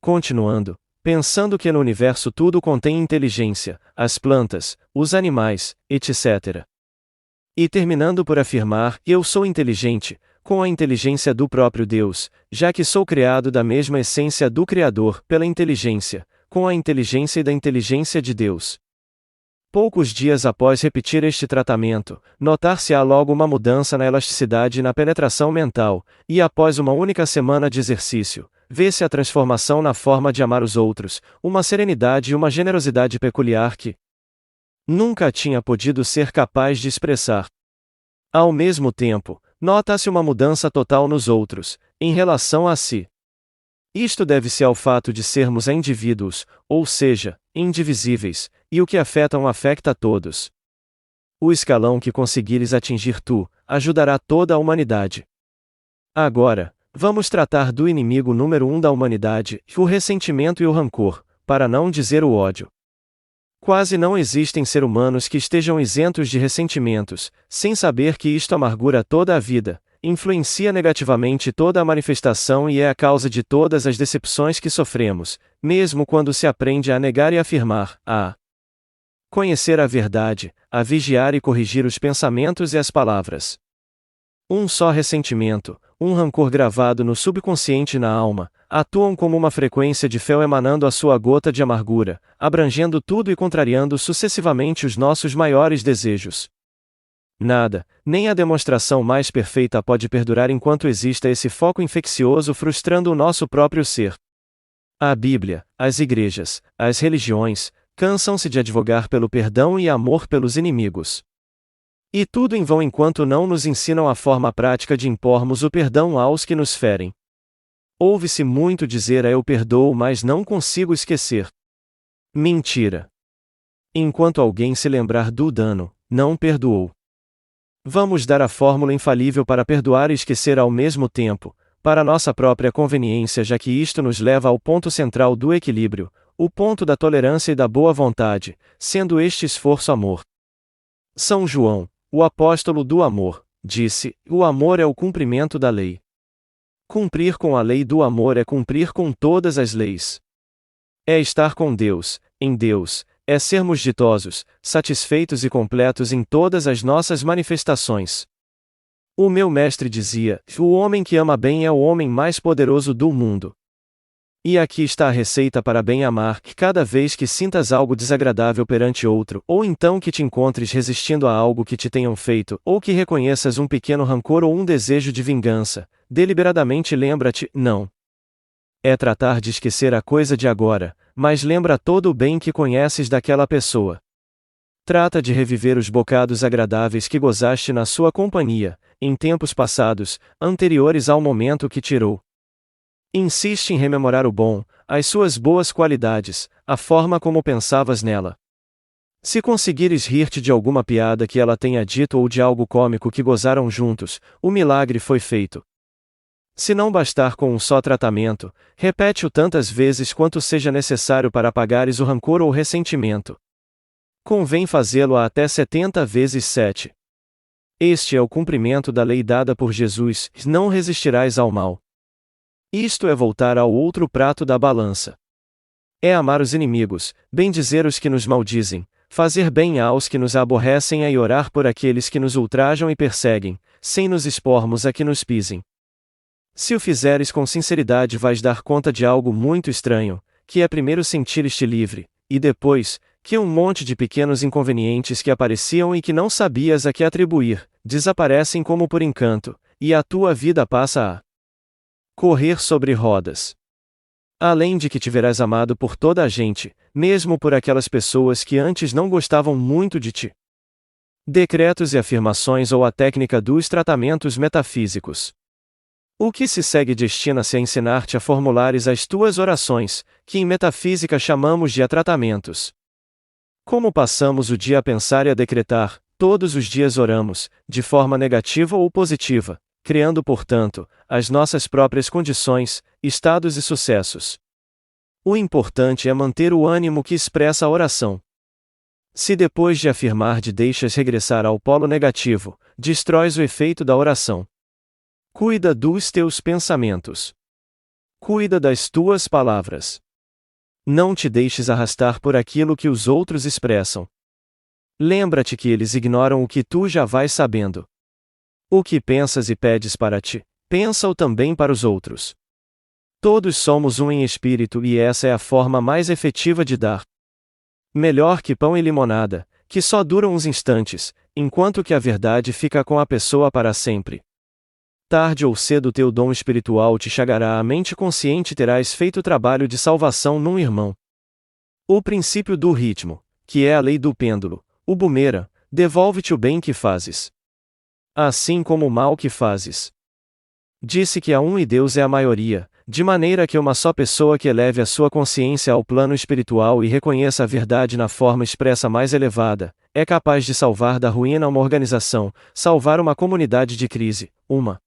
Continuando, pensando que no universo tudo contém inteligência, as plantas, os animais, etc. E terminando por afirmar: eu sou inteligente, com a inteligência do próprio Deus, já que sou criado da mesma essência do Criador, pela inteligência, com a inteligência e da inteligência de Deus. Poucos dias após repetir este tratamento, notar-se-á logo uma mudança na elasticidade e na penetração mental, e após uma única semana de exercício, vê-se a transformação na forma de amar os outros, uma serenidade e uma generosidade peculiar que nunca tinha podido ser capaz de expressar. Ao mesmo tempo, nota-se uma mudança total nos outros, em relação a si. Isto deve-se ao fato de sermos indivíduos, ou seja, indivisíveis, e o que afeta a todos. O escalão que conseguires atingir tu, ajudará toda a humanidade. Agora, vamos tratar do inimigo número 1 da humanidade, o ressentimento e o rancor, para não dizer o ódio. Quase não existem seres humanos que estejam isentos de ressentimentos, sem saber que isto amargura toda a vida, influencia negativamente toda a manifestação e é a causa de todas as decepções que sofremos, mesmo quando se aprende a negar e afirmar, a conhecer a verdade, a vigiar e corrigir os pensamentos e as palavras. Um só ressentimento, um rancor gravado no subconsciente e na alma, atuam como uma frequência de fel emanando a sua gota de amargura, abrangendo tudo e contrariando sucessivamente os nossos maiores desejos. Nada, nem a demonstração mais perfeita pode perdurar enquanto exista esse foco infeccioso frustrando o nosso próprio ser. A Bíblia, as igrejas, as religiões, cansam-se de advogar pelo perdão e amor pelos inimigos. E tudo em vão enquanto não nos ensinam a forma prática de impormos o perdão aos que nos ferem. Ouve-se muito dizer: eu perdoo, mas não consigo esquecer. Mentira. Enquanto alguém se lembrar do dano, não perdoou. Vamos dar a fórmula infalível para perdoar e esquecer ao mesmo tempo, para nossa própria conveniência, já que isto nos leva ao ponto central do equilíbrio, o ponto da tolerância e da boa vontade, sendo este esforço amor. São João, o apóstolo do amor, disse: o amor é o cumprimento da lei. Cumprir com a lei do amor é cumprir com todas as leis. É estar com Deus, em Deus, é sermos ditosos, satisfeitos e completos em todas as nossas manifestações. O meu mestre dizia: o homem que ama bem é o homem mais poderoso do mundo. E aqui está a receita para bem amar, que cada vez que sintas algo desagradável perante outro, ou então que te encontres resistindo a algo que te tenham feito, ou que reconheças um pequeno rancor ou um desejo de vingança, deliberadamente lembra-te, não. É tratar de esquecer a coisa de agora, mas lembra todo o bem que conheces daquela pessoa. Trata de reviver os bocados agradáveis que gozaste na sua companhia, em tempos passados, anteriores ao momento que tirou. Insiste em rememorar o bom, as suas boas qualidades, a forma como pensavas nela. Se conseguires rir-te de alguma piada que ela tenha dito ou de algo cômico que gozaram juntos, o milagre foi feito. Se não bastar com um só tratamento, repete-o tantas vezes quanto seja necessário para apagares o rancor ou ressentimento. Convém fazê-lo até 70 vezes 7. Este é o cumprimento da lei dada por Jesus: não resistirás ao mal. Isto é voltar ao outro prato da balança. É amar os inimigos, bendizer os que nos maldizem, fazer bem aos que nos aborrecem e orar por aqueles que nos ultrajam e perseguem, sem nos expormos a que nos pisem. Se o fizeres com sinceridade vais dar conta de algo muito estranho, que é primeiro sentir-te livre, e depois, que um monte de pequenos inconvenientes que apareciam e que não sabias a que atribuir, desaparecem como por encanto, e a tua vida passa a correr sobre rodas. Além de que te verás amado por toda a gente, mesmo por aquelas pessoas que antes não gostavam muito de ti. Decretos e afirmações ou a técnica dos tratamentos metafísicos. O que se segue destina-se a ensinar-te a formulares as tuas orações, que em metafísica chamamos de tratamentos. Como passamos o dia a pensar e a decretar, todos os dias oramos, de forma negativa ou positiva, criando, portanto, as nossas próprias condições, estados e sucessos. O importante é manter o ânimo que expressa a oração. Se depois de afirmar deixas regressar ao polo negativo, destróis o efeito da oração. Cuida dos teus pensamentos. Cuida das tuas palavras. Não te deixes arrastar por aquilo que os outros expressam. Lembra-te que eles ignoram o que tu já vais sabendo. O que pensas e pedes para ti, pensa-o também para os outros. Todos somos um em espírito e essa é a forma mais efetiva de dar. Melhor que pão e limonada, que só duram uns instantes, enquanto que a verdade fica com a pessoa para sempre. Tarde ou cedo teu dom espiritual te chegará à mente consciente e terás feito o trabalho de salvação num irmão. O princípio do ritmo, que é a lei do pêndulo, o bumerangue, devolve-te o bem que fazes, assim como o mal que fazes. Disse que há um e Deus é a maioria, de maneira que uma só pessoa que eleve a sua consciência ao plano espiritual e reconheça a verdade na forma expressa mais elevada, é capaz de salvar da ruína uma organização, salvar uma comunidade de crise, uma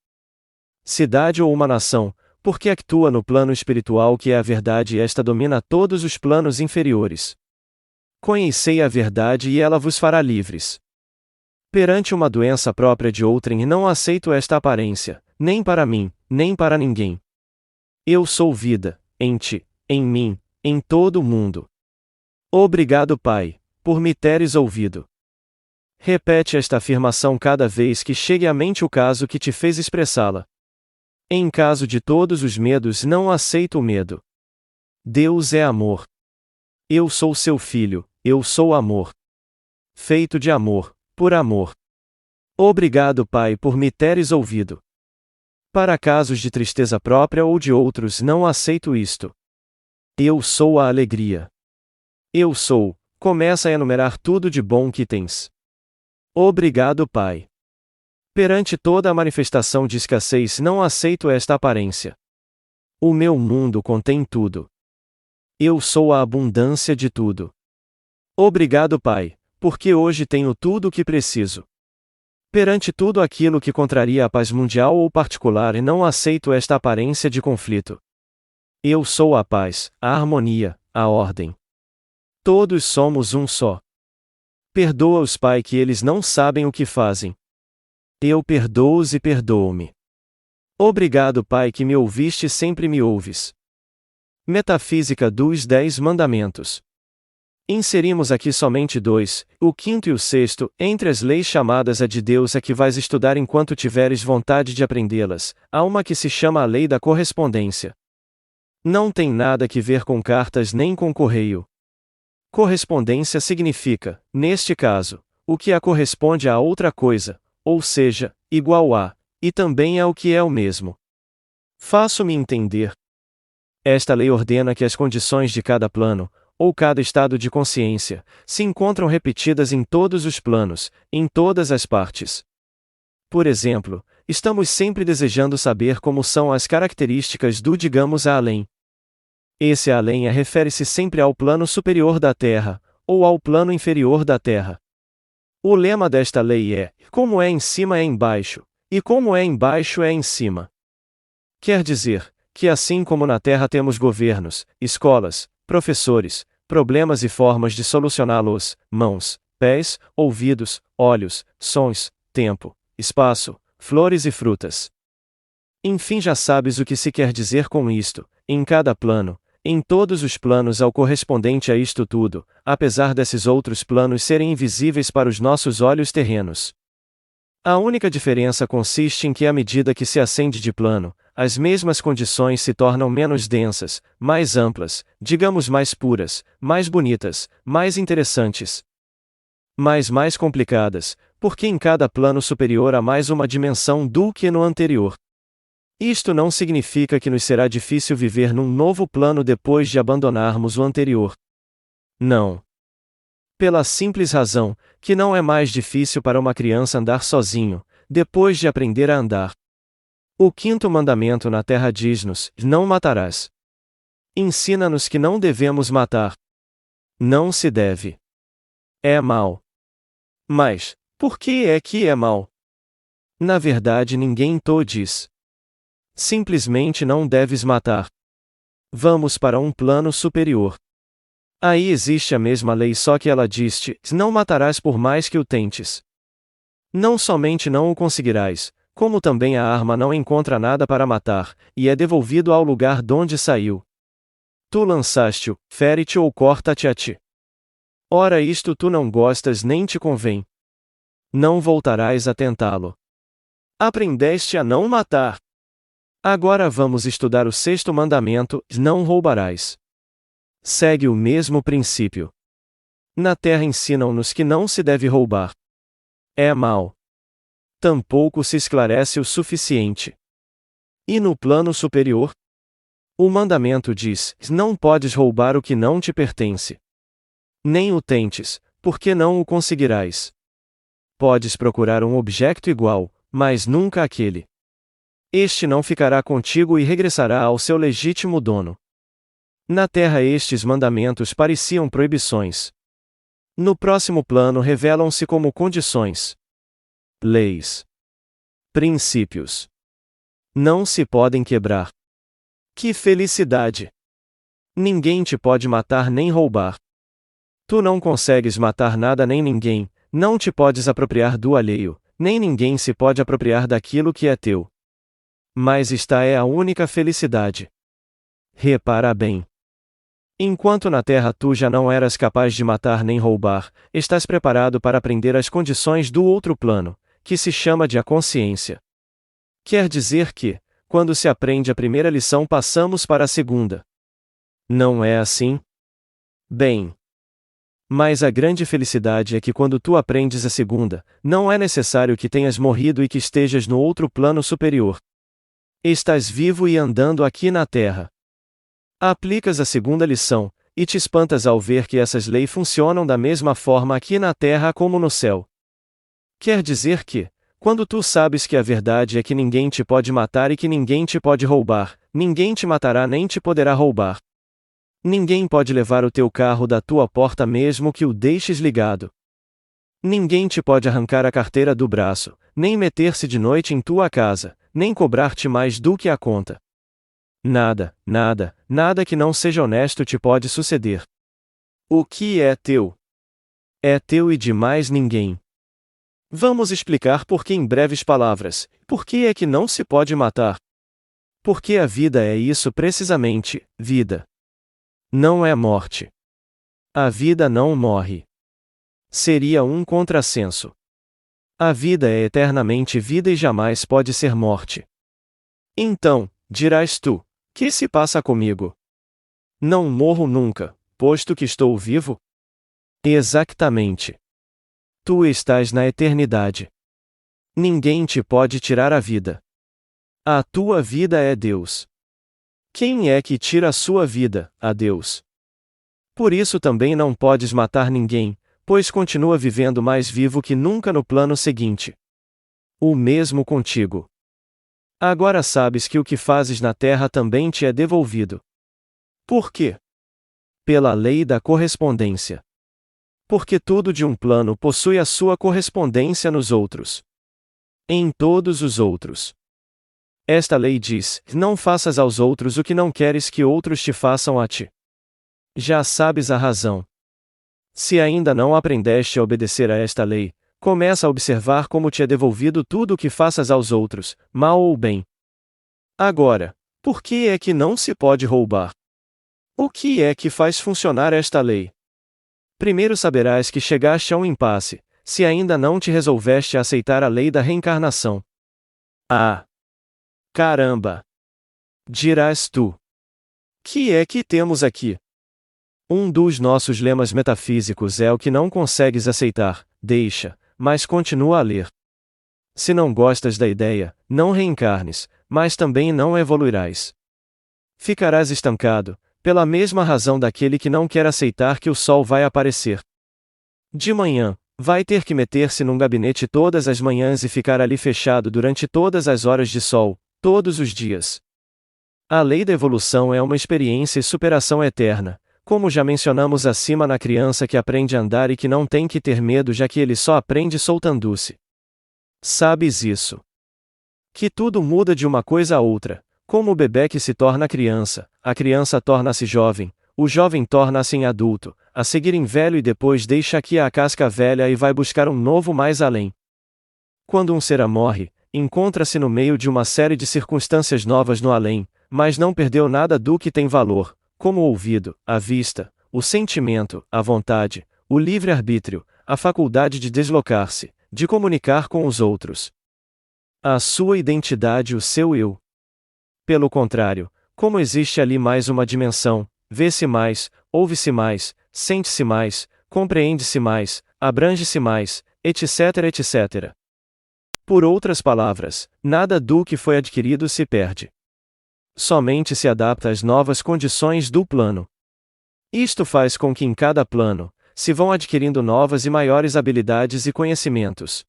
cidade ou uma nação, porque atua no plano espiritual que é a verdade e esta domina todos os planos inferiores. Conhecei a verdade e ela vos fará livres. Perante uma doença própria de outrem não aceito esta aparência, nem para mim, nem para ninguém. Eu sou vida, em ti, em mim, em todo o mundo. Obrigado, Pai, por me teres ouvido. Repete esta afirmação cada vez que chegue à mente o caso que te fez expressá-la. Em caso de todos os medos não aceito o medo. Deus é amor. Eu sou seu filho, eu sou amor. Feito de amor, por amor. Obrigado, Pai, por me teres ouvido. Para casos de tristeza própria ou de outros não aceito isto. Eu sou a alegria. Eu sou, começa a enumerar tudo de bom que tens. Obrigado, Pai. Perante toda a manifestação de escassez não aceito esta aparência. O meu mundo contém tudo. Eu sou a abundância de tudo. Obrigado, Pai, porque hoje tenho tudo o que preciso. Perante tudo aquilo que contraria a paz mundial ou particular não aceito esta aparência de conflito. Eu sou a paz, a harmonia, a ordem. Todos somos um só. Perdoa-os, Pai, que eles não sabem o que fazem. Eu perdoo-os e perdoo-me. Obrigado, Pai, que me ouviste e sempre me ouves. Metafísica dos 10 Mandamentos. Inserimos aqui somente 2, o quinto e o sexto, entre as leis chamadas a de Deus a que vais estudar enquanto tiveres vontade de aprendê-las. Há uma que se chama a lei da correspondência. Não tem nada que ver com cartas nem com correio. Correspondência significa, neste caso, o que a corresponde a outra coisa, ou seja, igual a, e também é o que é o mesmo. Faço-me entender. Esta lei ordena que as condições de cada plano, ou cada estado de consciência, se encontram repetidas em todos os planos, em todas as partes. Por exemplo, estamos sempre desejando saber como são as características do digamos além. Esse além refere-se sempre ao plano superior da Terra, ou ao plano inferior da Terra. O lema desta lei é: como é em cima é embaixo, e como é embaixo é em cima. Quer dizer, que assim como na Terra temos governos, escolas, professores, problemas e formas de solucioná-los, mãos, pés, ouvidos, olhos, sons, tempo, espaço, flores e frutas. Enfim, já sabes o que se quer dizer com isto: em cada plano, em todos os planos ao correspondente a isto tudo, apesar desses outros planos serem invisíveis para os nossos olhos terrenos. A única diferença consiste em que à medida que se ascende de plano, as mesmas condições se tornam menos densas, mais amplas, digamos mais puras, mais bonitas, mais interessantes. Mas mais complicadas, porque em cada plano superior há mais uma dimensão do que no anterior. Isto não significa que nos será difícil viver num novo plano depois de abandonarmos o anterior. Não. Pela simples razão, que não é mais difícil para uma criança andar sozinho, depois de aprender a andar. O quinto mandamento na terra diz-nos: não matarás. Ensina-nos que não devemos matar. Não se deve. É mal. Mas, por que é mal? Na verdade, ninguém to diz. Simplesmente não deves matar. Vamos para um plano superior. Aí existe a mesma lei, só que ela diz-te: não matarás por mais que o tentes. Não somente não o conseguirás, como também a arma não encontra nada para matar, e é devolvido ao lugar donde saiu. Tu lançaste-o, fere-te ou corta-te a ti. Ora, isto tu não gostas nem te convém. Não voltarás a tentá-lo. Aprendeste a não matar. Agora vamos estudar o sexto mandamento: não roubarás. Segue o mesmo princípio. Na terra ensinam-nos que não se deve roubar. É mal. Tampouco se esclarece o suficiente. E no plano superior? O mandamento diz: não podes roubar o que não te pertence. Nem o tentes, porque não o conseguirás. Podes procurar um objeto igual, mas nunca aquele. Este não ficará contigo e regressará ao seu legítimo dono. Na terra estes mandamentos pareciam proibições. No próximo plano revelam-se como condições. Leis. Princípios. Não se podem quebrar. Que felicidade! Ninguém te pode matar nem roubar. Tu não consegues matar nada nem ninguém, não te podes apropriar do alheio, nem ninguém se pode apropriar daquilo que é teu. Mas esta é a única felicidade. Repara bem. Enquanto na terra tu já não eras capaz de matar nem roubar, estás preparado para aprender as condições do outro plano, que se chama de a consciência. Quer dizer que, quando se aprende a primeira lição, passamos para a segunda. Não é assim? Bem. Mas a grande felicidade é que quando tu aprendes a segunda, não é necessário que tenhas morrido e que estejas no outro plano superior. Estás vivo e andando aqui na terra. Aplicas a segunda lição, e te espantas ao ver que essas leis funcionam da mesma forma aqui na terra como no céu. Quer dizer que, quando tu sabes que a verdade é que ninguém te pode matar e que ninguém te pode roubar, ninguém te matará nem te poderá roubar. Ninguém pode levar o teu carro da tua porta mesmo que o deixes ligado. Ninguém te pode arrancar a carteira do braço, nem meter-se de noite em tua casa, nem cobrar-te mais do que a conta. Nada, nada, nada que não seja honesto te pode suceder. O que é teu? É teu e de mais ninguém. Vamos explicar por que em breves palavras. Por que é que não se pode matar? Porque a vida é isso precisamente, vida. Não é morte. A vida não morre. Seria um contrassenso. A vida é eternamente vida e jamais pode ser morte. Então, dirás tu, Que se passa comigo? Não morro nunca, posto que estou vivo? Exatamente. Tu estás na eternidade. Ninguém te pode tirar a vida. A tua vida é Deus. Quem é que tira a sua vida, a Deus? Por isso também não podes matar ninguém, pois continua vivendo mais vivo que nunca no plano seguinte. O mesmo contigo. Agora sabes que o que fazes na terra também te é devolvido. Por quê? Pela lei da correspondência. Porque tudo de um plano possui a sua correspondência nos outros. Em todos os outros. Esta lei diz: não faças aos outros o que não queres que outros te façam a ti. Já sabes a razão. Se ainda não aprendeste a obedecer a esta lei, começa a observar como te é devolvido tudo o que faças aos outros, mal ou bem. Agora, por que é que não se pode roubar? O que é que faz funcionar esta lei? Primeiro saberás que chegaste a um impasse, se ainda não te resolveste a aceitar a lei da reencarnação. Ah! Caramba! Dirás tu. Que é que temos aqui? Um dos nossos lemas metafísicos é o que não consegues aceitar, deixa, mas continua a ler. Se não gostas da ideia, não reencarnes, mas também não evoluirás. Ficarás estancado, pela mesma razão daquele que não quer aceitar que o sol vai aparecer. De manhã, vai ter que meter-se num gabinete todas as manhãs e ficar ali fechado durante todas as horas de sol, todos os dias. A lei da evolução é uma experiência e superação eterna, como já mencionamos acima na criança que aprende a andar e que não tem que ter medo já que ele só aprende soltando-se. Sabes isso? Que tudo muda de uma coisa a outra, como o bebê que se torna criança, a criança torna-se jovem, o jovem torna-se em adulto, a seguir em velho e depois deixa aqui a casca velha e vai buscar um novo mais além. Quando um ser morre, encontra-se no meio de uma série de circunstâncias novas no além, mas não perdeu nada do que tem valor, como o ouvido, a vista, o sentimento, a vontade, o livre-arbítrio, a faculdade de deslocar-se, de comunicar com os outros. A sua identidade, o seu eu. Pelo contrário, como existe ali mais uma dimensão, vê-se mais, ouve-se mais, sente-se mais, compreende-se mais, abrange-se mais, etc, etc. Por outras palavras, nada do que foi adquirido se perde. Somente se adapta às novas condições do plano. Isto faz com que em cada plano, se vão adquirindo novas e maiores habilidades e conhecimentos.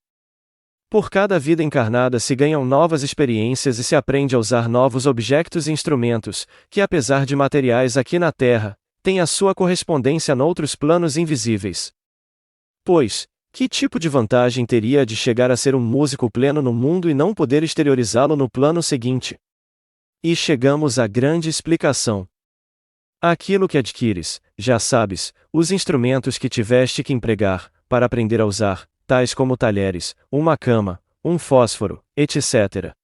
Por cada vida encarnada se ganham novas experiências e se aprende a usar novos objetos e instrumentos, que apesar de materiais aqui na Terra, têm a sua correspondência noutros planos invisíveis. Pois, que tipo de vantagem teria de chegar a ser um músico pleno no mundo e não poder exteriorizá-lo no plano seguinte? E chegamos à grande explicação. Aquilo que adquires, já sabes, os instrumentos que tiveste que empregar, para aprender a usar, tais como talheres, uma cama, um fósforo, etc.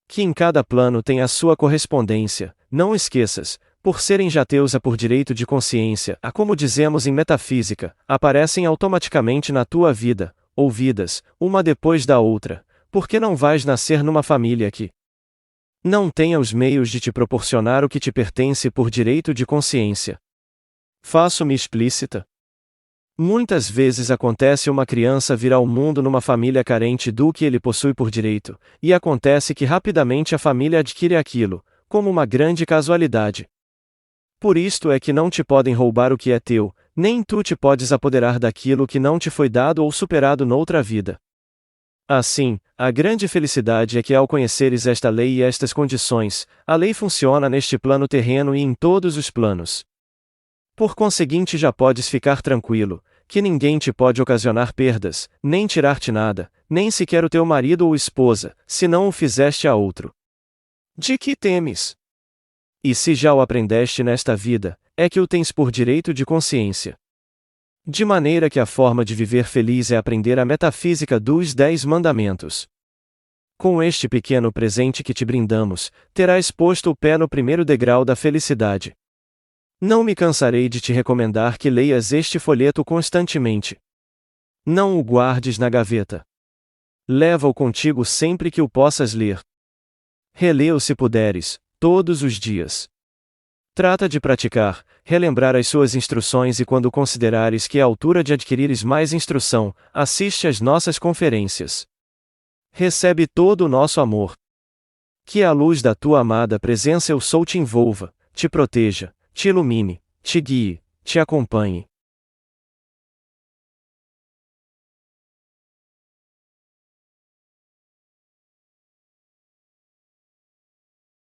Que em cada plano tem a sua correspondência, não esqueças, por serem já teus por direito de consciência, como dizemos em metafísica, aparecem automaticamente na tua vida, ouvidas, uma depois da outra, porque não vais nascer numa família que não tenha os meios de te proporcionar o que te pertence por direito de consciência. Faço-me explícita? Muitas vezes acontece uma criança vir ao mundo numa família carente do que ele possui por direito, e acontece que rapidamente a família adquire aquilo, como uma grande casualidade. Por isto é que não te podem roubar o que é teu, nem tu te podes apoderar daquilo que não te foi dado ou superado noutra vida. Assim, a grande felicidade é que ao conheceres esta lei e estas condições, a lei funciona neste plano terreno e em todos os planos. Por conseguinte já podes ficar tranquilo, que ninguém te pode ocasionar perdas, nem tirar-te nada, nem sequer o teu marido ou esposa, se não o fizeste a outro. De que temes? E se já o aprendeste nesta vida, é que o tens por direito de consciência. De maneira que a forma de viver feliz é aprender a metafísica dos 10 mandamentos. Com este pequeno presente que te brindamos, terás posto o pé no primeiro degrau da felicidade. Não me cansarei de te recomendar que leias este folheto constantemente. Não o guardes na gaveta. Leva-o contigo sempre que o possas ler. Relê-o se puderes, todos os dias. Trata de praticar, relembrar as suas instruções e quando considerares que é a altura de adquirires mais instrução, assiste às nossas conferências. Recebe todo o nosso amor. Que a luz da tua amada presença eu sou te envolva, te proteja, te ilumine, te guie, te acompanhe.